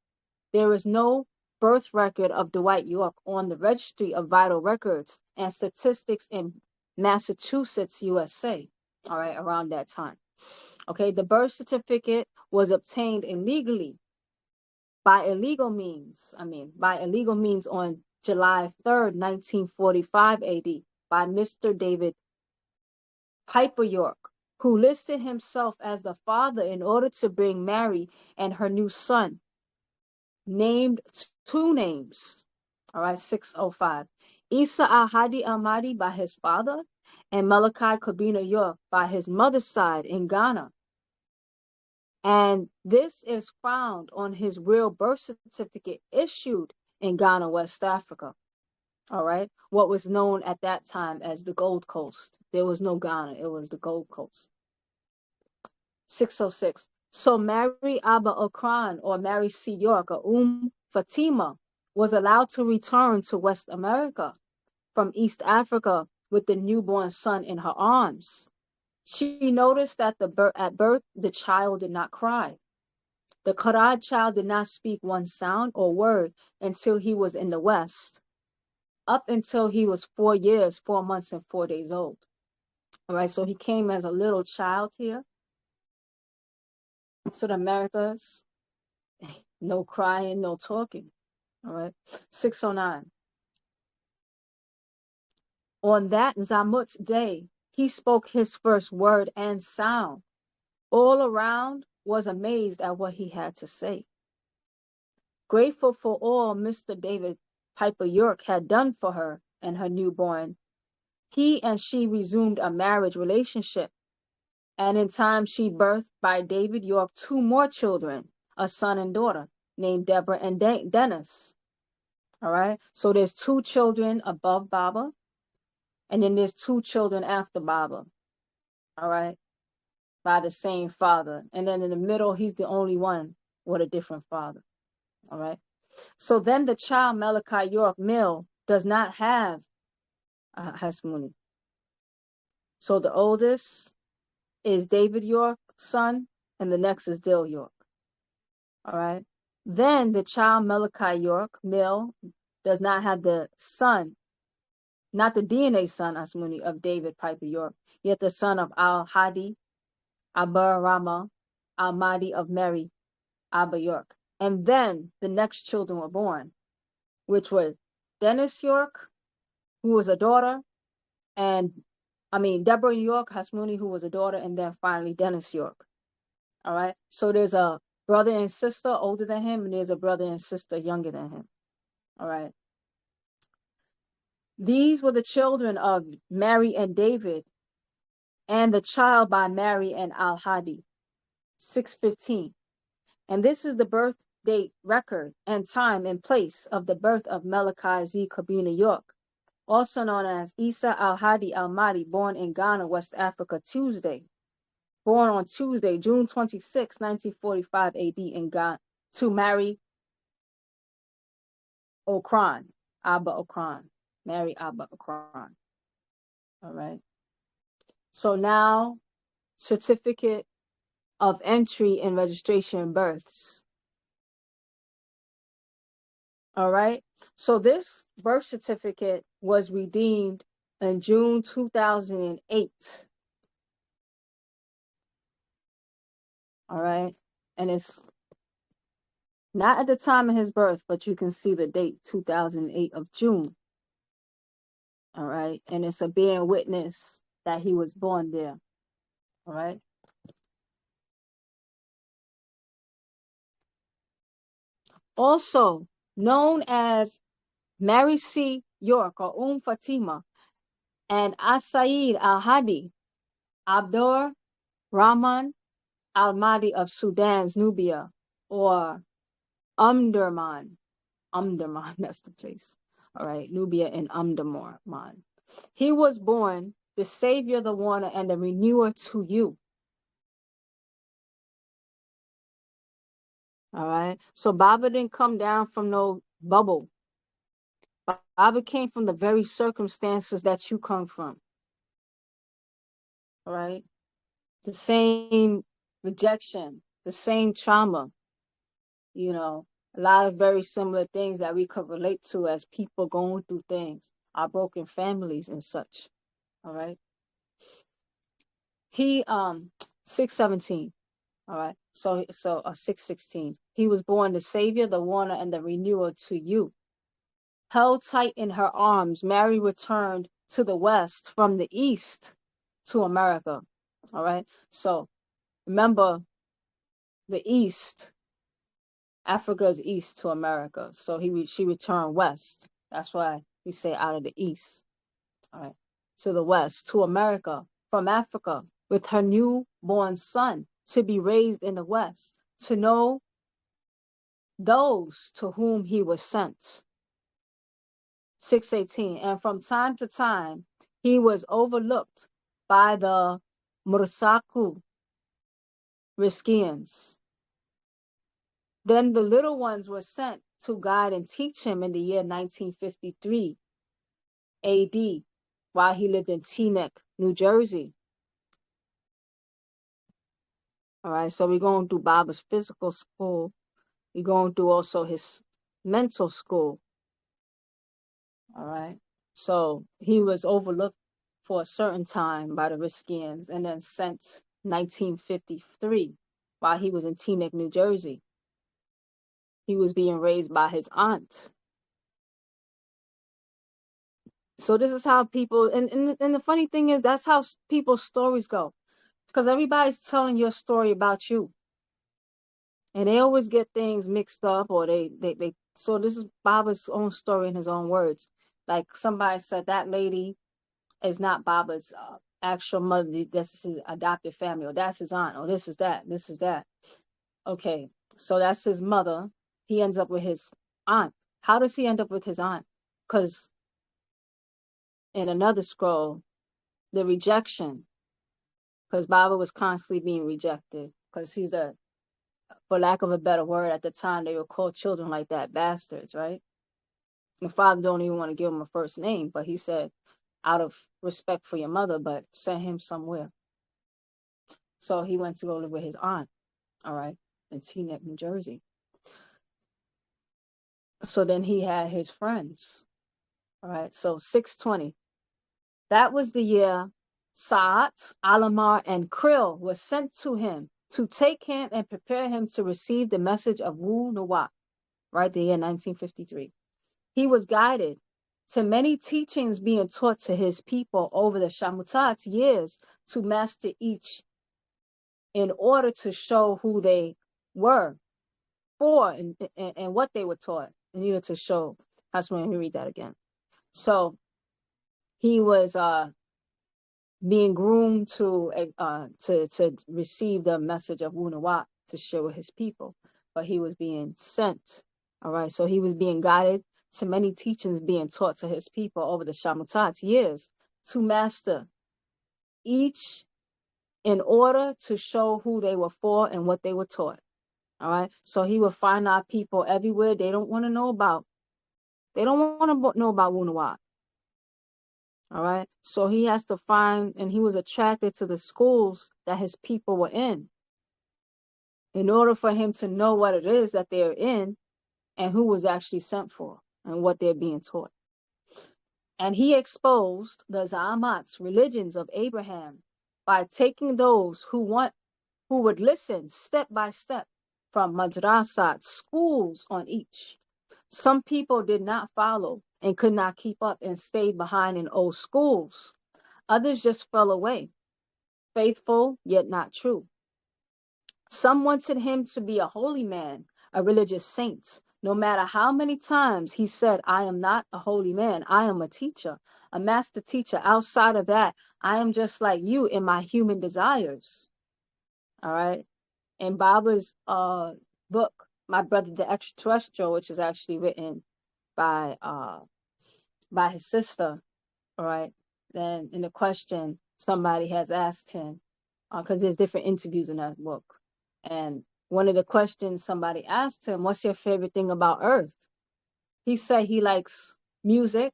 There is no birth record of Dwight York on the Registry of Vital Records and Statistics in Massachusetts, USA, all right, around that time. Okay, the birth certificate was obtained illegally by illegal means on July 3rd, 1945 AD by Mr. David Piper York, who listed himself as the father in order to bring Mary and her new son, named two names, all right, 605. Isa al-Hadi al-Mahdi by his father and Malachi York by his mother's side in Ghana. And this is found on his real birth certificate issued in Ghana, West Africa. All right, what was known at that time as the Gold Coast. There was no Ghana, it was the Gold Coast. 606. So Mary Abba Okran, or Mary C. York, or Fatima, was allowed to return to West America from East Africa with the newborn son in her arms. She noticed that at birth, the child did not cry. The Qarad child did not speak one sound or word until he was in the West, up until he was 4 years, 4 months, and 4 days old. All right, so he came as a little child here to the Americas. No crying, no talking. All right, 609. On that Zamut's day, he spoke his first word and sound. All around was amazed at what he had to say. Grateful for all Mr. David Piper York had done for her and her newborn, he and she resumed a marriage relationship, and in time she birthed by David York 2 more children, a son and daughter, named Deborah and Dennis. All right, so there's 2 children above Baba, and then there's 2 children after Baba. All right, by the same father, and then in the middle, he's the only one with a different father. All right. So then the child Malachi York Mill does not have Hasmuni. So the oldest is David York, son, and the next is Dil York. All right. Then the child Malachi York Mill does not have the son, not the DNA son, Hasmuni, of David Piper York, yet the son of Al-Hadi, Abba Rama, Al-Mahdi of Mary, Abba York. And then the next children were born, which were Dennis York, who was a daughter, and Deborah York Hasmuni, who was a daughter, and then finally Dennis York. All right. So there's a brother and sister older than him, and there's a brother and sister younger than him. All right. These were the children of Mary and David, and the child by Mary and Al-Hadi. 615. And this is the birth date record and time and place of the birth of Malachi Z. Kabina York, also known as Isa Al-Hadi Al-Mahdi, born in Ghana, West Africa, Tuesday, born on Tuesday, June 26, 1945 AD in Ghana, to marry Okran, Abba Okran, marry Abba Okran. All right. So now, certificate of entry and registration births. All right. So this birth certificate was redeemed in June 2008. All right. And it's not at the time of his birth, but you can see the date, 2008 of June. All right. And it's a bearing witness that he was born there. All right. Also known as Malachi York or Fatima and Asaid al-Hadi, Abdur Rahman al-Mahdi of Sudan's Nubia, or Umdurman. Umdurman, that's the place. All right, Nubia and Umdurman. He was born the Savior, the Warner, and the Renewer to you. All right, so Baba didn't come down from no bubble. Baba came from the very circumstances that you come from. All right, the same rejection, the same trauma, you know, a lot of very similar things that we could relate to as people going through things, our broken families and such. All right. He 617. All right. So 616. He was born the Savior, the Warner, and the Renewer to you. Held tight in her arms, Mary returned to the West from the East to America. All right. So remember, the East, Africa is East to America. So she returned West. That's why we say out of the East. All right. To the West, to America, from Africa, with her newborn son, to be raised in the West, to know those to whom he was sent. 618. And from time to time, he was overlooked by the Mursaku Riskians. Then the little ones were sent to guide and teach him in the year 1953 AD, while he lived in Teaneck, New Jersey. All right, so we're going through Baba's physical school. We're going through also his mental school. All right, so he was overlooked for a certain time by the Riskians and then sent 1953 while he was in Teaneck, New Jersey. He was being raised by his aunt. So this is how people, and the funny thing is, that's how people's stories go. Because everybody's telling your story about you. And they always get things mixed up, or so this is Baba's own story in his own words. Like somebody said, that lady is not Baba's actual mother, that's his adopted family, or that's his aunt, or this is that. Okay, so that's his mother. He ends up with his aunt. How does he end up with his aunt? Because in another scroll, the rejection, because Baba was constantly being rejected, because he's for lack of a better word, at the time they would call children like that bastards, right? The father don't even want to give him a first name, but he said, out of respect for your mother, but send him somewhere. So he went to go live with his aunt, all right, in Teaneck, New Jersey. So then he had his friends, all right, so 620. That was the year Saat, Alamar, and Krill were sent to him to take him and prepare him to receive the message of Wu-Sabat, right, the year 1953. He was guided to many teachings being taught to his people over the Shamutat years to master each in order to show who they were for and what they were taught. In order to show, that's when we read that again. So he was being groomed to receive the message of Wu-Sabat to share with his people, but he was being sent. All right, so he was being guided to many teachings being taught to his people over the Shamutat years to master each in order to show who they were for and what they were taught. All right. So he would find out people everywhere they don't want to know about. They don't want to know about Wu-Sabat. All right. So he has to find, and he was attracted to the schools that his people were in order for him to know what it is that they're in and who was actually sent for and what they're being taught. And he exposed the Za'amat's religions of Abraham by taking those who would listen step by step from madrasat, schools on each. Some people did not follow and could not keep up and stayed behind in old schools. Others just fell away, faithful yet not true. Some wanted him to be a holy man, a religious saint. No matter how many times he said, I am not a holy man, I am a teacher, a master teacher. Outside of that, I am just like you in my human desires. All right. In Baaba's book, My Brother the Extraterrestrial, which is actually written by his sister, all right. Then in the question, somebody has asked him, because there's different interviews in that book. And one of the questions somebody asked him, what's your favorite thing about Earth? He said he likes music,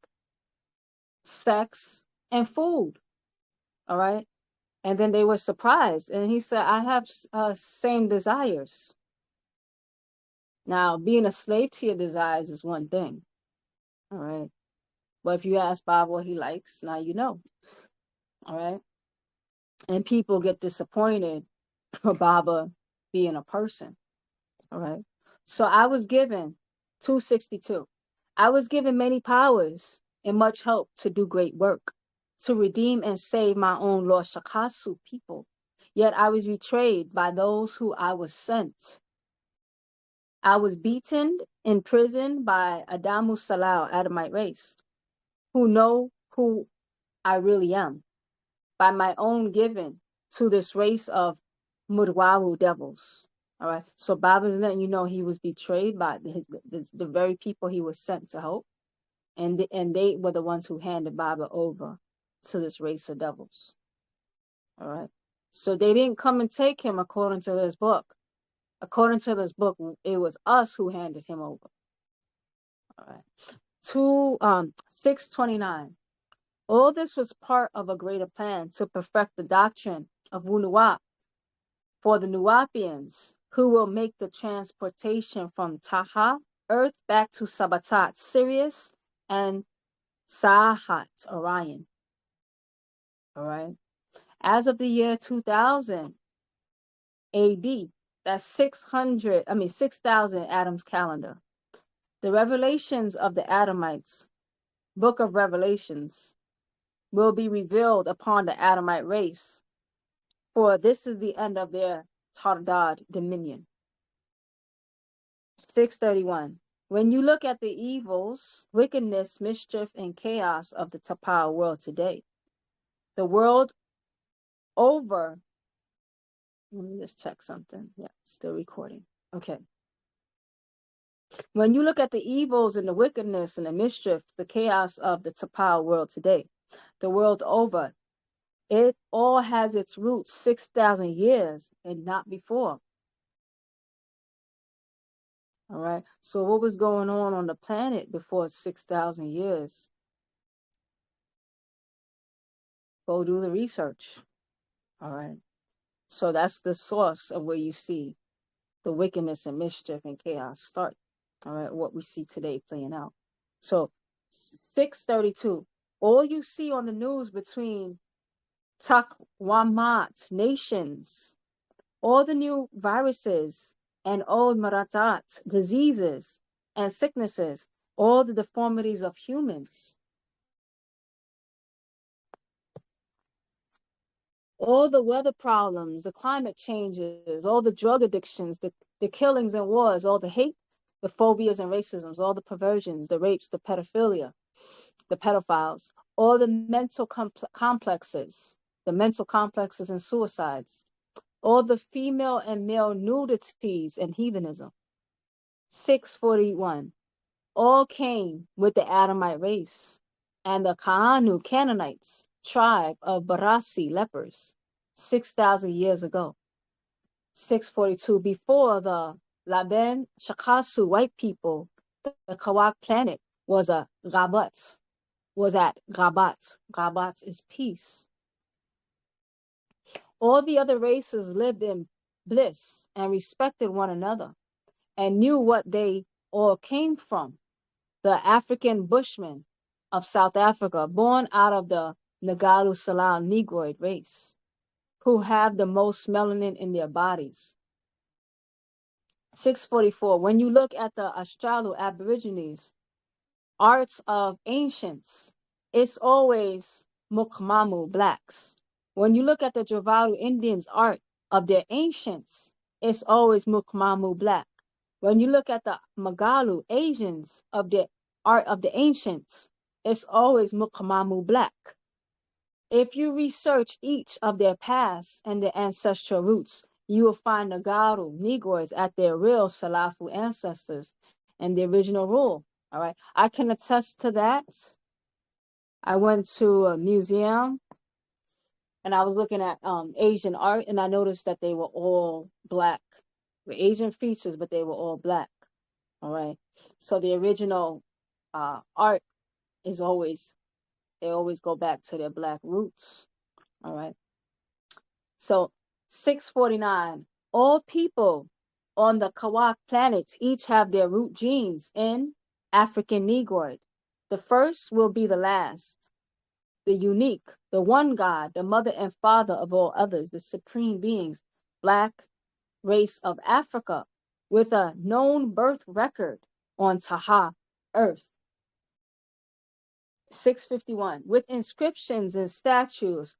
sex, and food. All right. And then they were surprised. And he said, I have same desires. Now, being a slave to your desires is one thing. All right. But if you ask Bob what he likes, now you know. All right. And people get disappointed for Baabaa being a person. All right. So I was given 262. I was given many powers and much help to do great work, to redeem and save my own lost Shakasu people. Yet I was betrayed by those who I was sent. I was beaten in prison by Adamu Salau, Adamite race, who know who I really am, by my own giving to this race of Mudwawu devils. All right. So Baaba's letting you know he was betrayed by the very people he was sent to help. And they were the ones who handed Baabaa over to this race of devils. All right. So they didn't come and take him according to this book. According to this book, it was us who handed him over. All right. 629. All this was part of a greater plan to perfect the doctrine of Wu-Nuwap for the Nuwapians who will make the transportation from Taha, Earth, back to Sabatat, Sirius, and Sahat, Orion. All right. As of the year 2000 AD, that's 6,000 Adam's calendar. The revelations of the Adamites, Book of Revelations, will be revealed upon the Adamite race, for this is the end of their Tardad dominion. 631. When you look at the evils, wickedness, mischief, and chaos of the Tapao world today, the world over, let me just check something. Yeah, still recording. Okay. When you look at the evils and the wickedness and the mischief, the chaos of the Tapao world today, the world over, it all has its roots 6,000 years and not before. All right. So what was going on the planet before 6,000 years? Go do the research. All right. So that's the source of where you see the wickedness and mischief and chaos start. All right. What we see today playing out. So 632. All you see on the news between Takwamat nations, all the new viruses and old maratat, diseases and sicknesses, all the deformities of humans, all the weather problems, the climate changes, all the drug addictions, the killings and wars, all the hate, the phobias and racisms, all the perversions, the rapes, the pedophilia, the pedophiles, all the mental complexes, and suicides, all the female and male nudities and heathenism. 641. All came with the Adamite race and the Canaanites, tribe of Barasi lepers. 6,000 years ago. 642, before the Laben Shakasu white people, the Kawak planet was a Gabat, was at Gabat. Gabat is peace. All the other races lived in bliss and respected one another and knew what they all came from. The African Bushmen of South Africa, born out of the Nagalu Salam Negroid race, who have the most melanin in their bodies. 644, when you look at the Australo Aborigines, arts of ancients, it's always Mukmamu blacks. When you look at the Javaru Indians' art of their ancients, it's always Mukmamu black. When you look at the Magalu Asians of the art of the ancients, it's always Mukmamu black. If you research each of their past and their ancestral roots, you will find Nagaru, Negroids, at their real Salafu ancestors and the original rule. All right, I can attest to that. I went to a museum and I was looking at Asian art, and I noticed that they were all black, with Asian features, but they were all black. All right, so the original art is always, they always go back to their black roots. All right, so 649, all people on the Kawak planets each have their root genes in African Negroid. The first will be the last, the unique, the one God, the mother and father of all others, the supreme beings, black race of Africa, with a known birth record on Taha, earth. 651, with inscriptions and statues,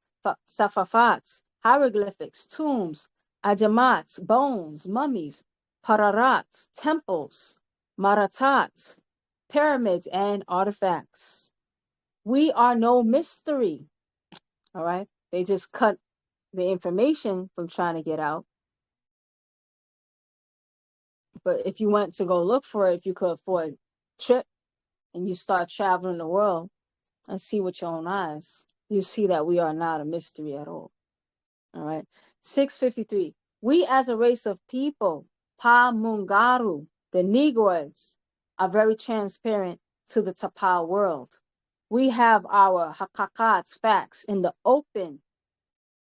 safafats, hieroglyphics, tombs, ajamats, bones, mummies, pararats, temples, maratats, pyramids, and artifacts. We are no mystery. All right. They just cut the information from trying to get out. But if you went to go look for it, if you could afford a trip and you start traveling the world and see with your own eyes, you see that we are not a mystery at all. All right. 653. We as a race of people, Pa Mungaru, the Negroids, are very transparent to the Tapao world. We have our hakakats, facts, in the open.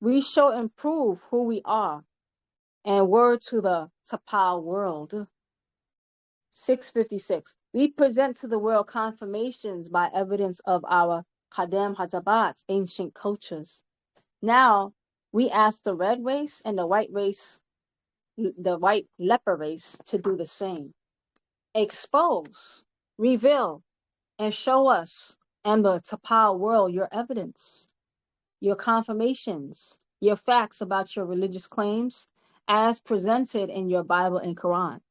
We show and prove who we are, and word to the Tapao world. 656. We present to the world confirmations by evidence of our Kadem Hajabats, ancient cultures. Now, we ask the red race and the white race, the white leper race, to do the same. Expose, reveal, and show us and the Tapao world your evidence, your confirmations, your facts about your religious claims as presented in your Bible and Quran.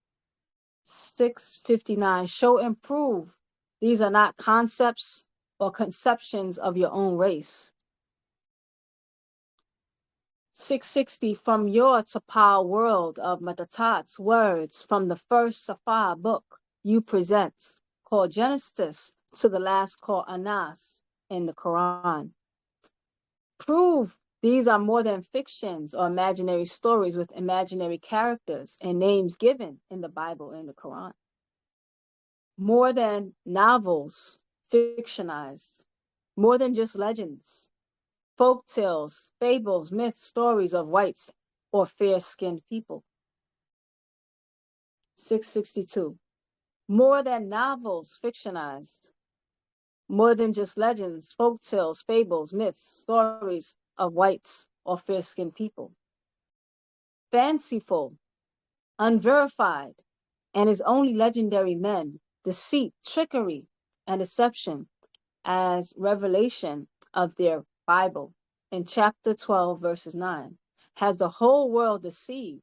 659, show and prove these are not concepts or conceptions of your own race. 660, from your Tapao world of Matatats, words from the first Safa book you present, called Genesis, to the last called Anas in the Quran. Prove these are more than fictions or imaginary stories with imaginary characters and names given in the Bible and the Quran. More than novels fictionized, more than just legends, folk tales, fables, myths, stories of whites or fair-skinned people. 662. More than novels fictionized, more than just legends, folk tales, fables, myths, stories of whites or fair-skinned people. Fanciful, unverified, and is only legendary men, deceit, trickery, and deception as revelation of their Bible in chapter 12, verses 9, has the whole world deceived.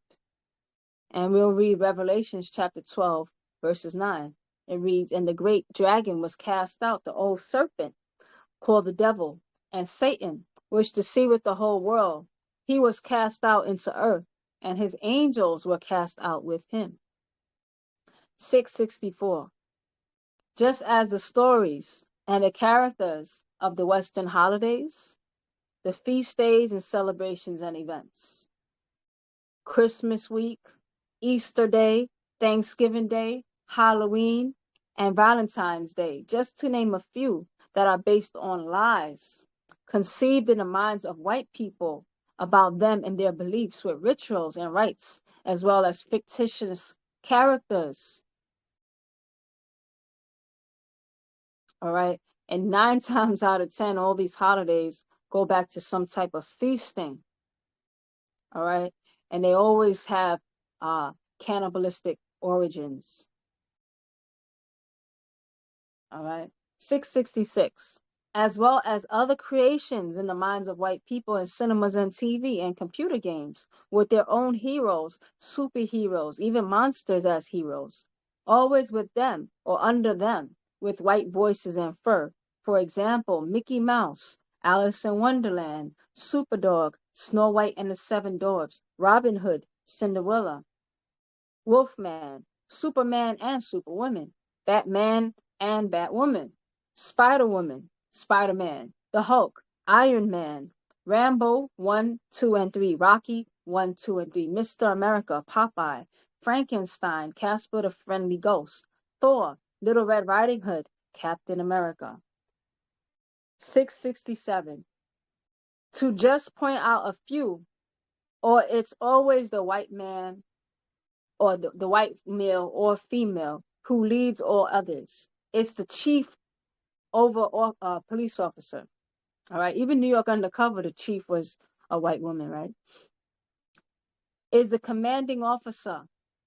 And we'll read Revelations chapter 12, verses 9. It reads, and the great dragon was cast out, the old serpent, called the devil, and Satan, which deceiveth the whole world. He was cast out into earth, and his angels were cast out with him. 664. Just as the stories and the characters of the Western holidays the feast days and celebrations and events. Christmas week, Easter Day, Thanksgiving Day, Halloween, and Valentine's Day, just to name a few that are based on lies conceived in the minds of white people about them and their beliefs with rituals and rites, as well as fictitious characters. All right. And 9 times out of 10, all these holidays go back to some type of feasting. All right. And they always have cannibalistic origins. All right. 666. As well as other creations in the minds of white people in cinemas and TV and computer games with their own heroes, superheroes, even monsters as heroes, always with them or under them with white voices and fur. For example, Mickey Mouse, Alice in Wonderland, Superdog, Snow White and the Seven Dwarfs, Robin Hood, Cinderella, Wolfman, Superman and Superwoman, Batman and Batwoman, Spider-Woman, Spider-Man, the Hulk, Iron Man, Rambo 1, 2, and 3, Rocky 1, 2, and 3, Mr. America, Popeye, Frankenstein, Casper the Friendly Ghost, Thor, Little Red Riding Hood, Captain America. 667. To just point out a few, or it's always the white man or the white male or female who leads all others. It's the chief over police officer. All right. Even New York Undercover, the chief was a white woman, right? Is the commanding officer,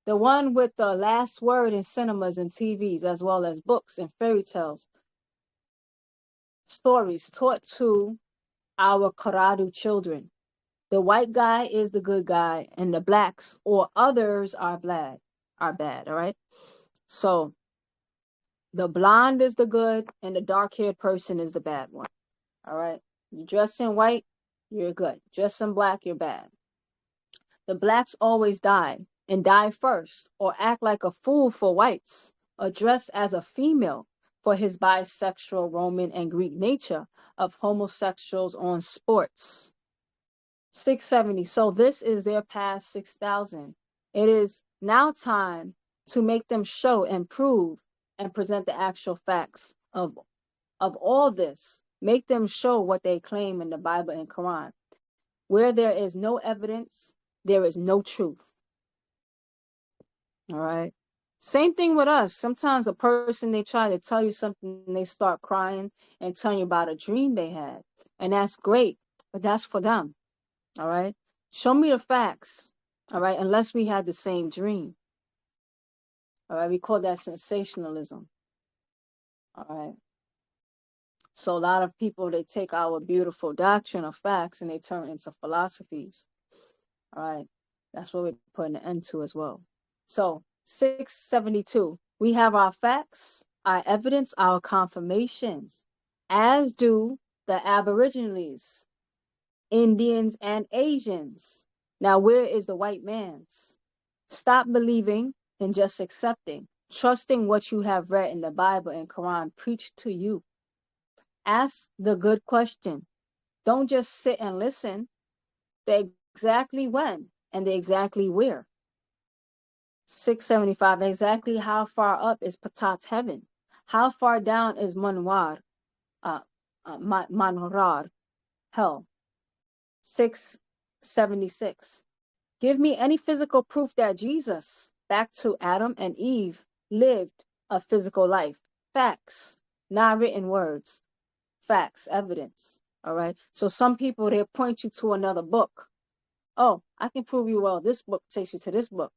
the one with the last word in cinemas and TVs, as well as books and fairy tales, stories taught to our Karadu children. The white guy is the good guy, and the blacks or others are bad. All right. So the blonde is the good, and the dark-haired person is the bad one. All right. You dress in white, you're good. Dress in black, you're bad. The blacks always die, and die first, or act like a fool for whites, or dress as a female for his bisexual Roman and Greek nature of homosexuals on sports. 670. So this is their past 6,000. It is now time to make them show and prove and present the actual facts of all this. Make them show what they claim in the Bible and Quran. Where there is no evidence, there is no truth. All right. Same thing with us. Sometimes a person, they try to tell you something and they start crying and tell you about a dream they had. And that's great, but that's for them. All right. Show me the facts. All right. Unless we had the same dream. All right. We call that sensationalism. All right. So a lot of people, they take our beautiful doctrine of facts and they turn it into philosophies. All right. That's what we're putting an end to as well. So 672, we have our facts, our evidence, our confirmations, as do the Aborigines, Indians, and Asians. Now, where is the white man's? Stop believing and just accepting, trusting what you have read in the Bible and Quran preached to you. Ask the good question. Don't just sit and listen. The exactly when and the exactly where. 675, exactly how far up is Patat's heaven? How far down is Manwar, Manrar, hell? 676, give me any physical proof that Jesus, back to Adam and Eve, lived a physical life. Facts, not written words. Facts, evidence. All right. So some people, they point you to another book. Oh, I can prove you, well, this book takes you to this book.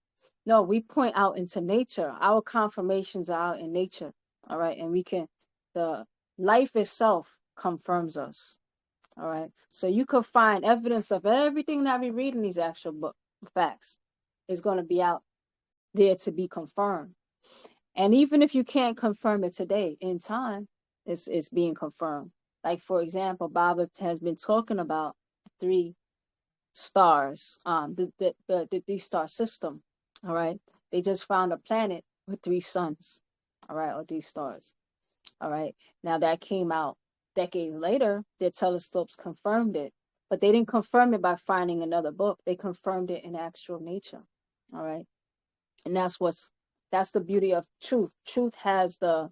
No, we point out into nature. Our confirmations are out in nature. All right. And we can, the life itself confirms us. All right. So you could find evidence of everything that we read in these actual book facts is going to be out there to be confirmed. And even if you can't confirm it today, in time, it's being confirmed. Like, for example, Baabaa has been talking about 3 stars, the 3-star system. All right. They just found a planet with 3 suns. All right. Or 3 stars. All right. Now that came out decades later, their telescopes confirmed it. But they didn't confirm it by finding another book. They confirmed it in actual nature. All right. And that's the beauty of truth. Truth has the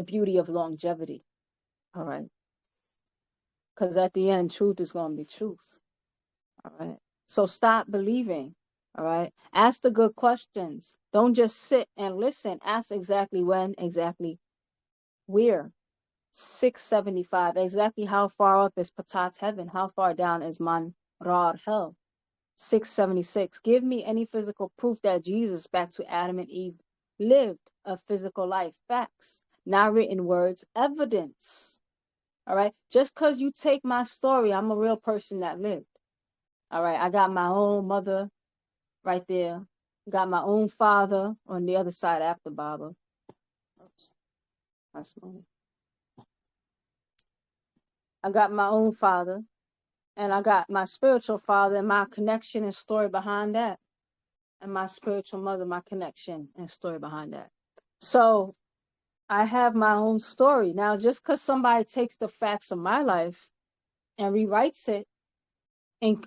beauty of longevity. All right. Because at the end, truth is going to be truth. All right. So stop believing. All right. Ask the good questions. Don't just sit and listen. Ask exactly when, exactly where. 675. Exactly how far up is Patat heaven? How far down is Rar hell? 676. Give me any physical proof that Jesus, back to Adam and Eve, lived a physical life. Facts. Not written words. Evidence. All right. Just because you take my story, I'm a real person that lived. All right. I got my own mother right there. Got my own father on the other side after Baabaa. Oops. That's money. I got my own father, and I got my spiritual father and my connection and story behind that. And my spiritual mother, my connection and story behind that. So I have my own story. Now, just because somebody takes the facts of my life and rewrites it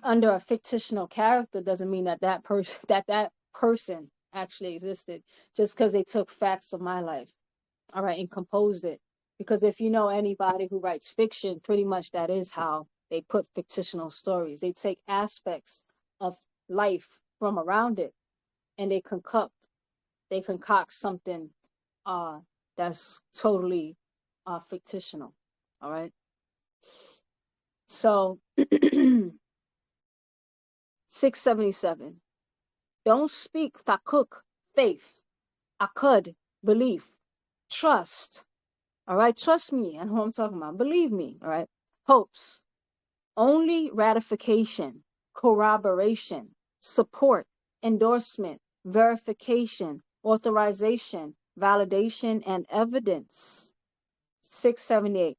under a fictional character doesn't mean that that person actually existed. Just because they took facts of my life, all right, and composed it. Because if you know anybody who writes fiction, pretty much that is how they put fictional stories. They take aspects of life from around it and they concoct something that's totally fictional. All right. So 677. Don't speak thakuk, faith, akud, belief, trust. All right, trust me and who I'm talking about. Believe me. All right. Hopes. Only ratification, corroboration, support, endorsement, verification, authorization, validation, and evidence. 678.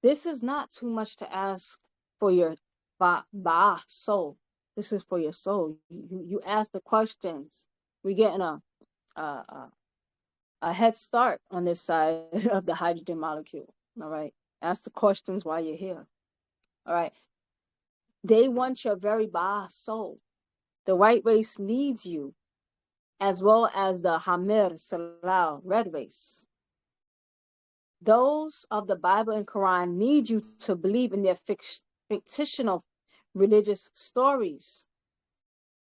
This is not too much to ask for your soul. This is for your soul. You ask the questions. We're getting a head start on this side of the hydrogen molecule. All right. Ask the questions while you're here. All right. They want your very soul. The white race needs you, as well as the Hamir Salau red race. Those of the Bible and Quran need you to believe in their fictional religious stories.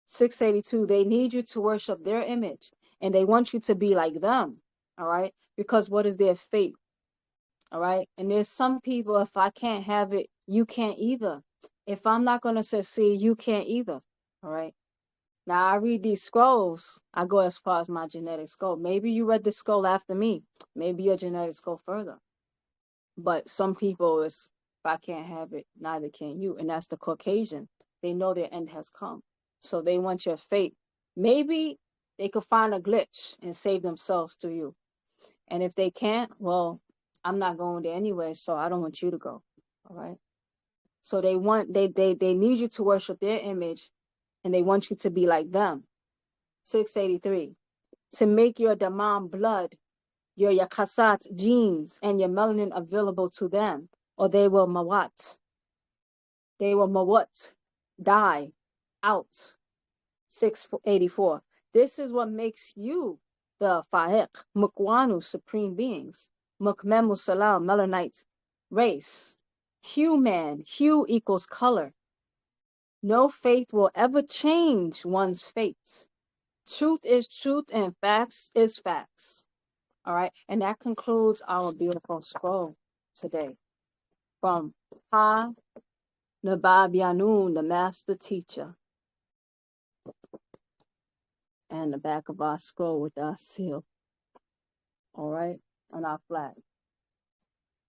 682, they need you to worship their image, and they want you to be like them, all right? Because what is their fate, all right? And there's some people, if I can't have it, you can't either. If I'm not going to succeed, you can't either, all right? Now, I read these scrolls. I go as far as my genetics go. Maybe you read the scroll after me. Maybe your genetics go further. But some people, if I can't have it, neither can you. And that's the Caucasian. They know their end has come. So they want your fate. Maybe they could find a glitch and save themselves through you. And if they can't, well, I'm not going there anyway, so I don't want you to go. All right. So they need you to worship their image, and they want you to be like them. 683. To make your damam blood, your yakasat genes, and your melanin available to them, or they will mawat. They will mawat, die out. 684. This is what makes you the fa'iq, mukwanu, supreme beings, mukmemu salam, Melanin-ite race. Hue man, hue equals color. No faith will ever change one's fate. Truth is truth and facts is facts. All right. And that concludes our beautiful scroll today from Paa Baabaa Yaanun, the master teacher, and the back of our scroll with our seal. All right. On our flag.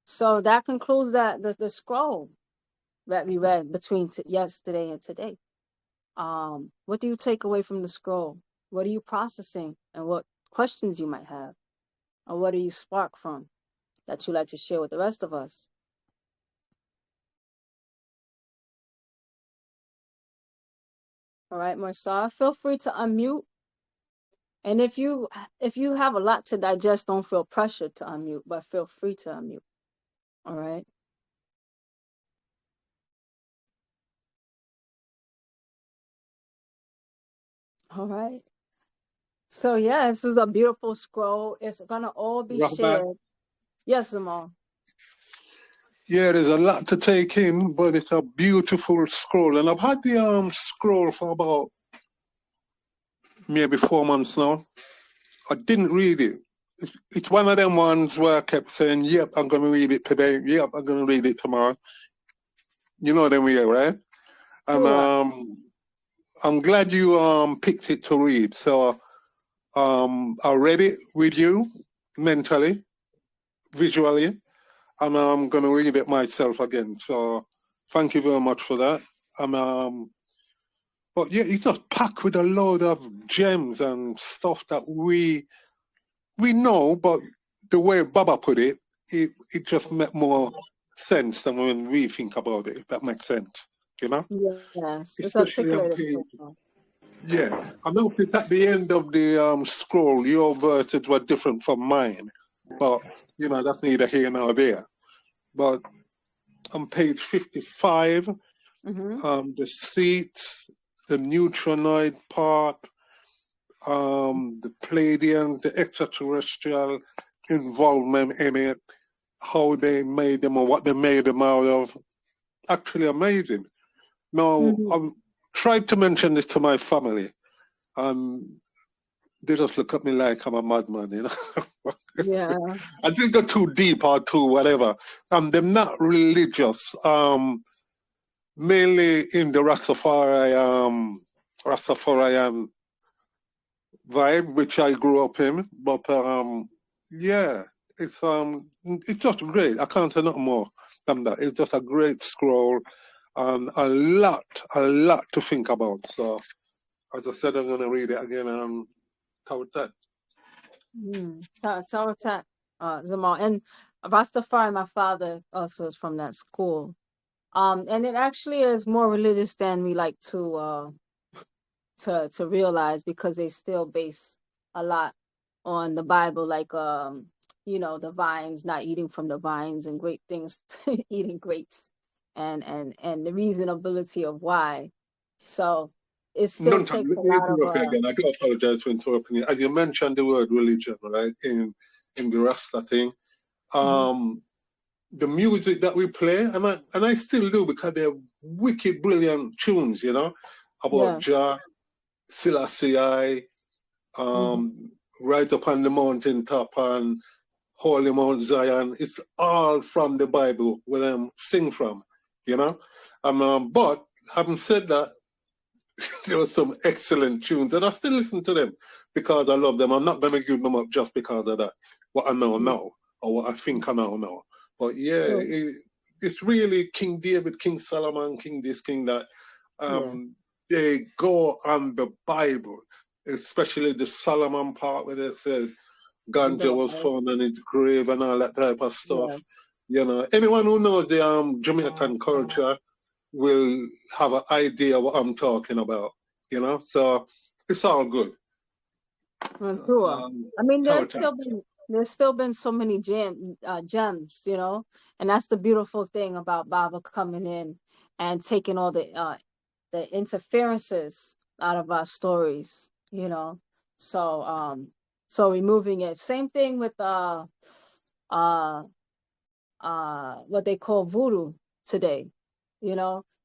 So that concludes the scroll that we read between yesterday and today. What do you take away from the scroll? What are you processing, and what questions you might have, or what do you spark from that you like to share with the rest of us? All right, Marsar, feel free to unmute. And if you have a lot to digest, don't feel pressured to unmute, but feel free to unmute. All right. All right. So yeah, this is a beautiful scroll. It's gonna all be Rahman. shared. Yes, Zamal. Yeah, there's a lot to take in, but it's a beautiful scroll. And I've had the scroll for about maybe 4 months now. I didn't read it. It's one of them ones where I kept saying, yep, I'm going to read it today. Yep, I'm going to read it tomorrow. You know them way, right? And Sure. I'm glad you picked it to read. So I read it with you mentally, visually, and I'm going to read it myself again. So thank you very much for that. But yeah, it's just packed with a load of gems and stuff that we know, but the way Baba put it, it just make more sense than when we think about it, if that makes sense, you know? Yes, it's Especially on articulated page, so well. yeah. I noticed at the end of the scroll, your verses were different from mine, but, you know, that's neither here nor there. But on page 55, Mm-hmm. the seats, the neutronoid part, the Palladian, the extraterrestrial involvement in it, how they made them or what they made them out of. Actually amazing. Now, Mm-hmm. I've tried to mention this to my family, and they just look at me like I'm a madman, you know. Yeah. I didn't go too deep or too whatever. They're not religious. Mainly in the Rastafarian vibe, which I grew up in. But yeah, it's just great. I can't say nothing more than that. It's just a great scroll and a lot to think about. So as I said, I'm gonna read it again and how that. Taratat, Zamal. And Rastafari, my father, also is from that school. And it actually is more religious than we like to realize because they still base a lot on the Bible, like the vines, not eating from the vines and great things, eating grapes, and the reasonability of why. So it still None time. takes Let a me lot of interrupt you again. I do apologize for interrupting you. As you mentioned the word religion, right, in the Rasta thing. mhm. Um, the music that we play, and I still do because they're wicked brilliant tunes, you know, about Yeah. Jah, Selassie I, Hmm. right up on the mountain top and Holy Mount Zion. It's all from the Bible where them sing from, you know. But having said that, there were some excellent tunes, and I still listen to them because I love them. I'm not gonna give them up just because of that, what I know now or what I think I know now. But yeah, So it's really King David, King Solomon, King this, King that. yeah, They go on the Bible, especially the Solomon part where they said the ganja was found in his grave and all that type of yeah. stuff. You know, anyone who knows the Jamaican culture will have an idea what I'm talking about, you know? So it's all good. Sure. I mean, Tower Town. there's still been so many gems, and that's the beautiful thing about Baba coming in and taking all the interferences out of our stories, So so removing it. Same thing with uh what they call voodoo today.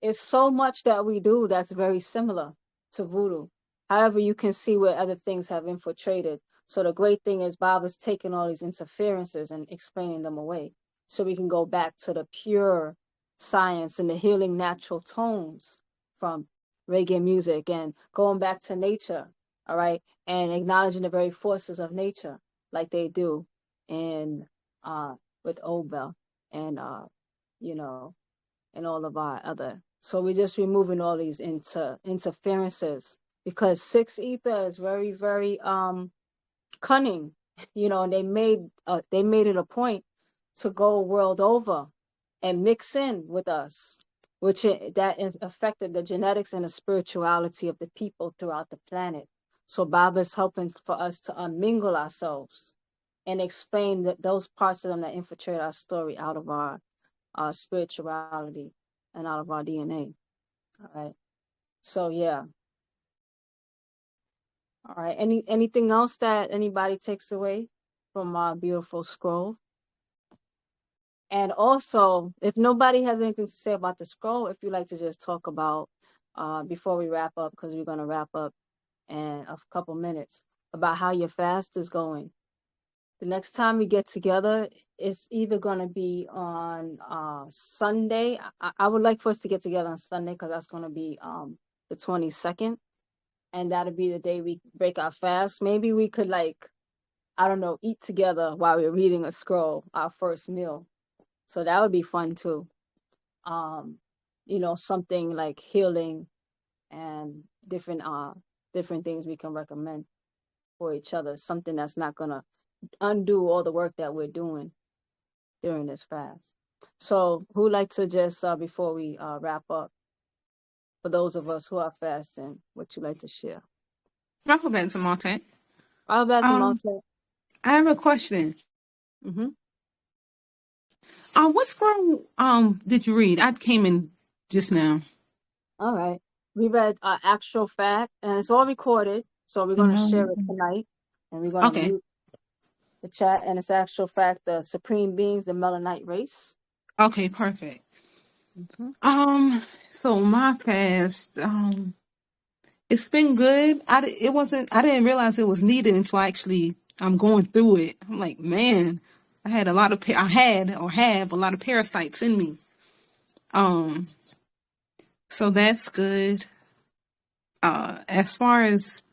It's so much that we do that's very similar to voodoo. However, you can see where other things have infiltrated. So the great thing is Bob is taking all these interferences and explaining them away. So we can go back to the pure science and the healing natural tones from reggae music and going back to nature, all right, and acknowledging the very forces of nature like they do in with Obel and you know and all of our other. So we're just removing all these interferences because six ether is very, very cunning, and they made it a point to go world over and mix in with us, which affected the genetics and the spirituality of the people throughout the planet. So Baba is helping for us to unmingle ourselves and explain those parts of them that infiltrate our story out of our spirituality and out of our DNA. All right. So yeah. All right. Anything else that anybody takes away from our beautiful scroll? And also, if nobody has anything to say about the scroll, if you like to just talk about before we wrap up, because we're gonna wrap up in a couple minutes, about how your fast is going. The next time we get together, it's either gonna be on Sunday. I would like for us to get together on Sunday because that's gonna be the 22nd, and that'll be the day we break our fast. Maybe we could, like, I don't know, eat together while we're reading a scroll, our first meal. So that would be fun too. You know, something like healing and different things we can recommend for each other. Something that's not gonna undo all the work that we're doing during this fast. So who'd like to just before we wrap up, for those of us who are fasting, what you like to share? Baabaa Yaanun. Um, I have a question. mm-hmm. What scroll did you read? I came in just now. All right. We read Actual Fact, and it's all recorded, so we're going to share it tonight, and we're going to mute the chat, and it's Actual Fact, the Supreme Beings, the Melanin-ite race. Okay, perfect. Mm-hmm. So my fast, it's been good. I didn't realize it was needed until I'm going through it. I'm like, man, I have a lot of parasites in me. So that's good. As far as,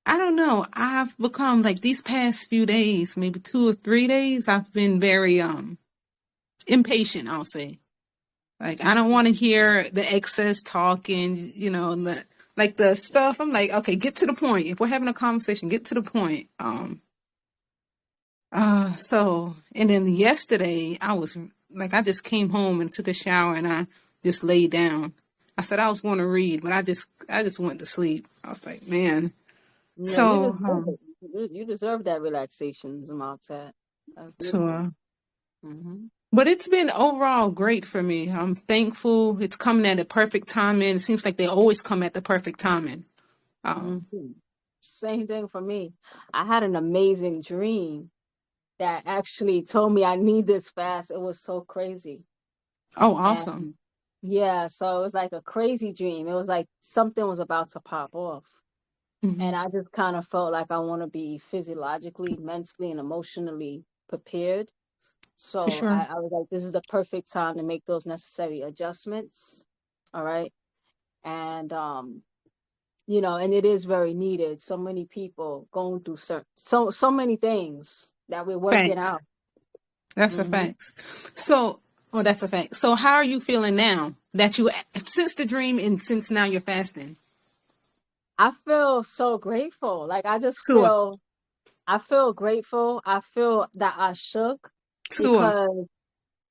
I don't know, I've become, like, these past few days, maybe 2 or 3 days, I've been very impatient, I'll say. Like, I don't want to hear the excess talking, you know, and the stuff. I'm like, okay, get to the point. If we're having a conversation, get to the point. And then yesterday I was like, I just came home and took a shower and I just laid down. I said I was going to read, but I just went to sleep. I was like, man. Yeah, So, you deserve that relaxation, Zamaltat. That's beautiful. Mm-hmm. But it's been overall great for me. I'm thankful. It's coming at a perfect timing. It seems like they always come at the perfect timing. Mm-hmm. Same thing for me. I had an amazing dream that actually told me I need this fast. It was so crazy. Oh, awesome. And yeah, so it was like a crazy dream. It was like something was about to pop off. Mm-hmm. And I just kind of felt like I want to be physiologically, mentally, and emotionally prepared. So For sure. I was like, this is the perfect time to make those necessary adjustments. All right. And you know, and it is very needed. So many people going through so many things that we're working out. That's a fact. So, that's a fact. So how are you feeling now that since the dream and since now you're fasting? I feel so grateful. Like I feel grateful. I feel that I shook because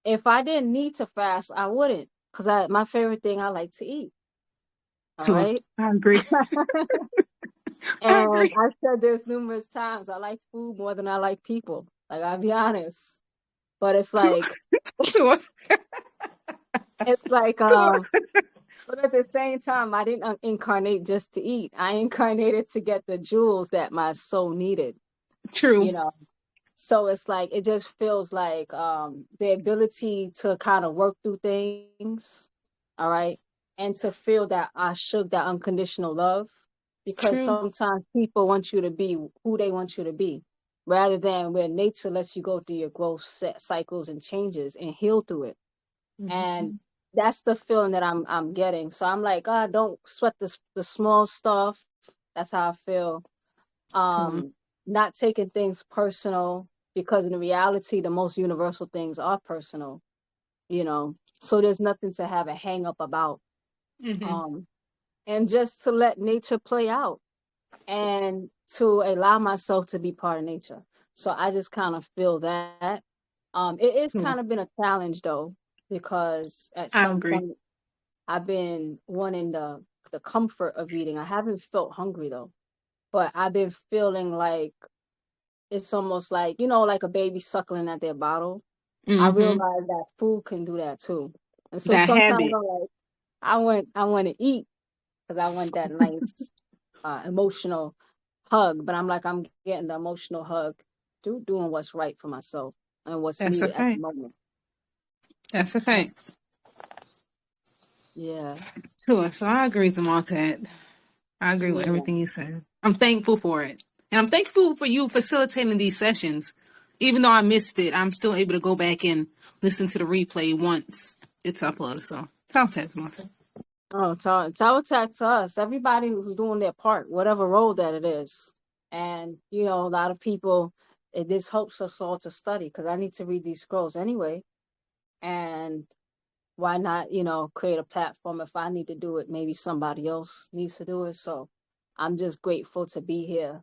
if I didn't need to fast, I wouldn't. Because my favorite thing, I like to eat. All right. I agree. And I said this numerous times. I like food more than I like people. Like, I'll be honest. But it's like, it's like, but at the same time, I didn't incarnate just to eat. I incarnated to get the jewels that my soul needed. True. You know, so it's like, it just feels like the ability to kind of work through things. All right. And to feel that I shook that unconditional love. Because sometimes people want you to be who they want you to be, rather than where nature lets you go through your growth cycles and changes and heal through it. And that's the feeling that I'm getting. So I'm like, God, don't sweat the small stuff. That's how I feel. Not taking things personal, because in reality, the most universal things are personal. You know, so there's nothing to have a hang up about. And just to let nature play out and to allow myself to be part of nature. So I just kind of feel that. It is kind of been a challenge though, because at some point I've been wanting the comfort of eating. I haven't felt hungry though, but I've been feeling like it's almost like, you know, like a baby suckling at their bottle. I realize that food can do that too. And so sometimes I'm like, I want to eat because I want that nice emotional hug, but I'm like, I'm getting the emotional hug through doing what's right for myself and what's That's needed at the okay. moment. That's okay. Yeah, Sure. So I agree, Zamontat. I agree with yeah. everything you said. I'm thankful for it. And I'm thankful for you facilitating these sessions. Even though I missed it, I'm still able to go back and listen to the replay once it's uploaded. So, talk to Zamontat. Oh, tell attack to us. Everybody who's doing their part, whatever role that it is. And, a lot of people, this helps us all to study because I need to read these scrolls anyway. And why not, create a platform if I need to do it, maybe somebody else needs to do it. So I'm just grateful to be here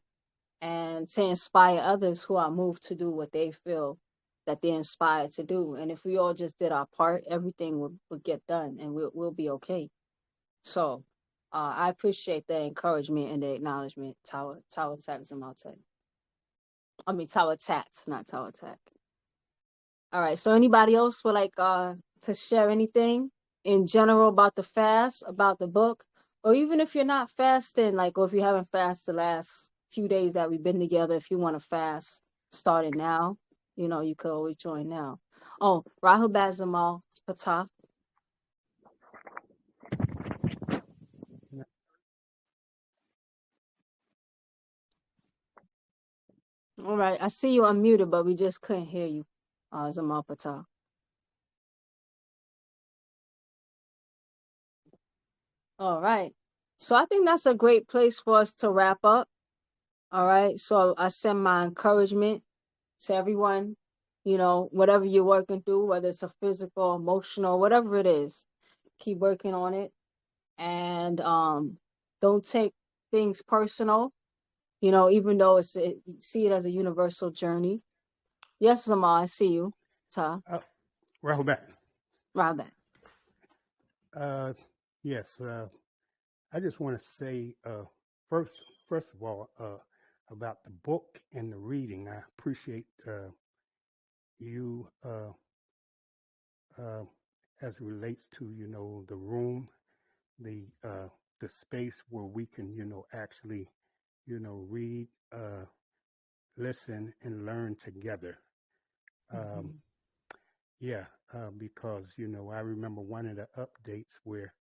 and to inspire others who are moved to do what they feel that they're inspired to do. And if we all just did our part, everything would get done and we'll be okay. So I appreciate the encouragement and the acknowledgement, Tower Tax and Maltese. I mean Tower Tats, not Tower Tack. All right. So anybody else would like to share anything in general about the fast, about the book, or even if you're not fasting, like, or if you haven't fasted the last few days that we've been together, if you want to fast starting now, you could always join now. Oh, Rahul Bazamal Patah. All right. I see you unmuted, but we just couldn't hear you, Zamal Patah. All right. So I think that's a great place for us to wrap up. All right. So I send my encouragement to everyone, whatever you're working through, whether it's a physical, emotional, whatever it is, keep working on it. And don't take things personal, even though see it as a universal journey. Yes, Zamal, I see you. Ta, Rahubat. Robert. Yes, I just want to say first of all, about the book and the reading. I appreciate you uh, as it relates to the room, the space where we can actually read, listen, and learn together. Um, yeah, because I remember one of the updates where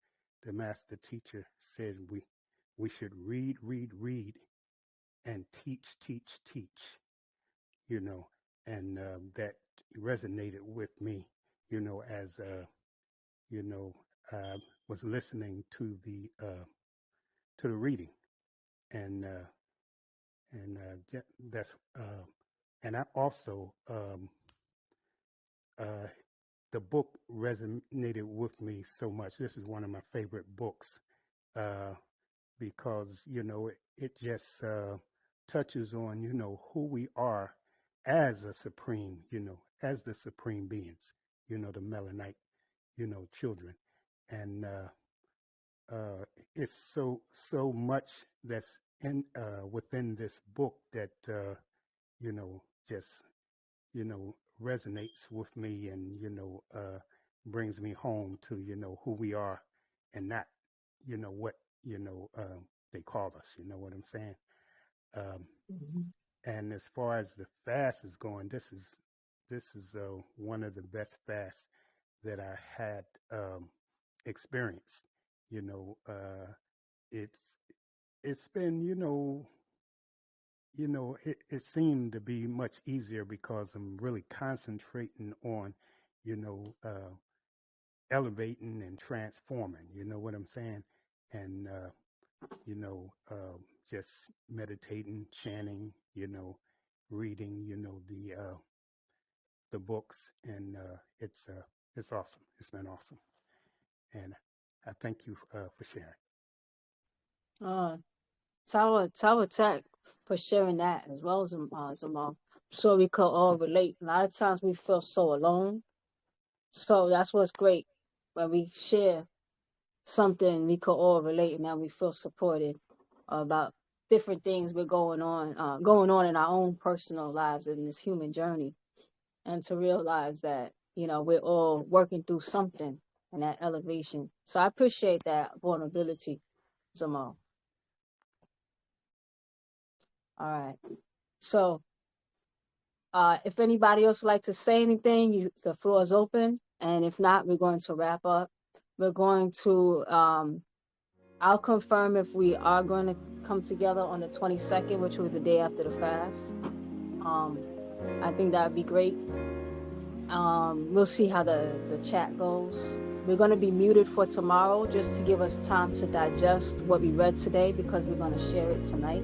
the master teacher said we should read, read, read, and teach, teach, teach. And that resonated with me. As you know, was listening to the reading, and that's and I also the book resonated with me so much. This is one of my favorite books uh, because it just touches on who we are as a supreme, as the supreme beings, the Melanin-ite, children, and it's so much that's in within this book that just resonates with me, and brings me home to who we are, and not what they call us. You know what I'm saying? Um, and as far as the fast is going, this is one of the best fasts that I had experienced. You know, it's it's been it seemed to be much easier because I'm really concentrating on you know elevating and transforming. You know what I'm saying? And you know, just meditating, chanting, reading, the books, and it's awesome. It's been awesome, and I thank you for sharing. Uh, Tower Tech for sharing that as well as Zamal. So we could all relate. A lot of times we feel so alone. So that's what's great when we share something we could all relate and then we feel supported about different things we're going on in our own personal lives in this human journey, and to realize that we're all working through something and that elevation. So I appreciate that vulnerability, Zamal. All right. So, if anybody else would like to say anything, the floor is open. And if not, we're going to wrap up. We're going to, I'll confirm if we are going to come together on the 22nd, which will be the day after the fast. I think that would be great. We'll see how the chat goes. We're going to be muted for tomorrow just to give us time to digest what we read today, because we're going to share it tonight.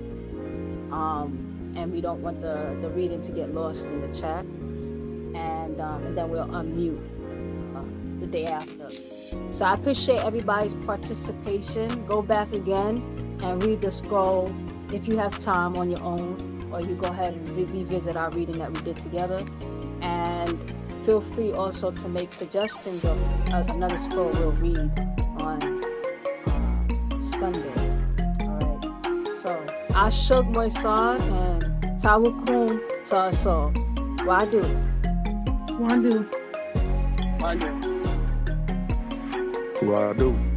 And we don't want the reading to get lost in the chat. And then we'll unmute the day after. So I appreciate everybody's participation. Go back again and read the scroll if you have time on your own, or you go ahead and revisit our reading that we did together. And feel free also to make suggestions of another scroll we'll read on Sunday. All right. So Ashok Moisar and Tawukum Taso. Wadu. Wandu. Wadu.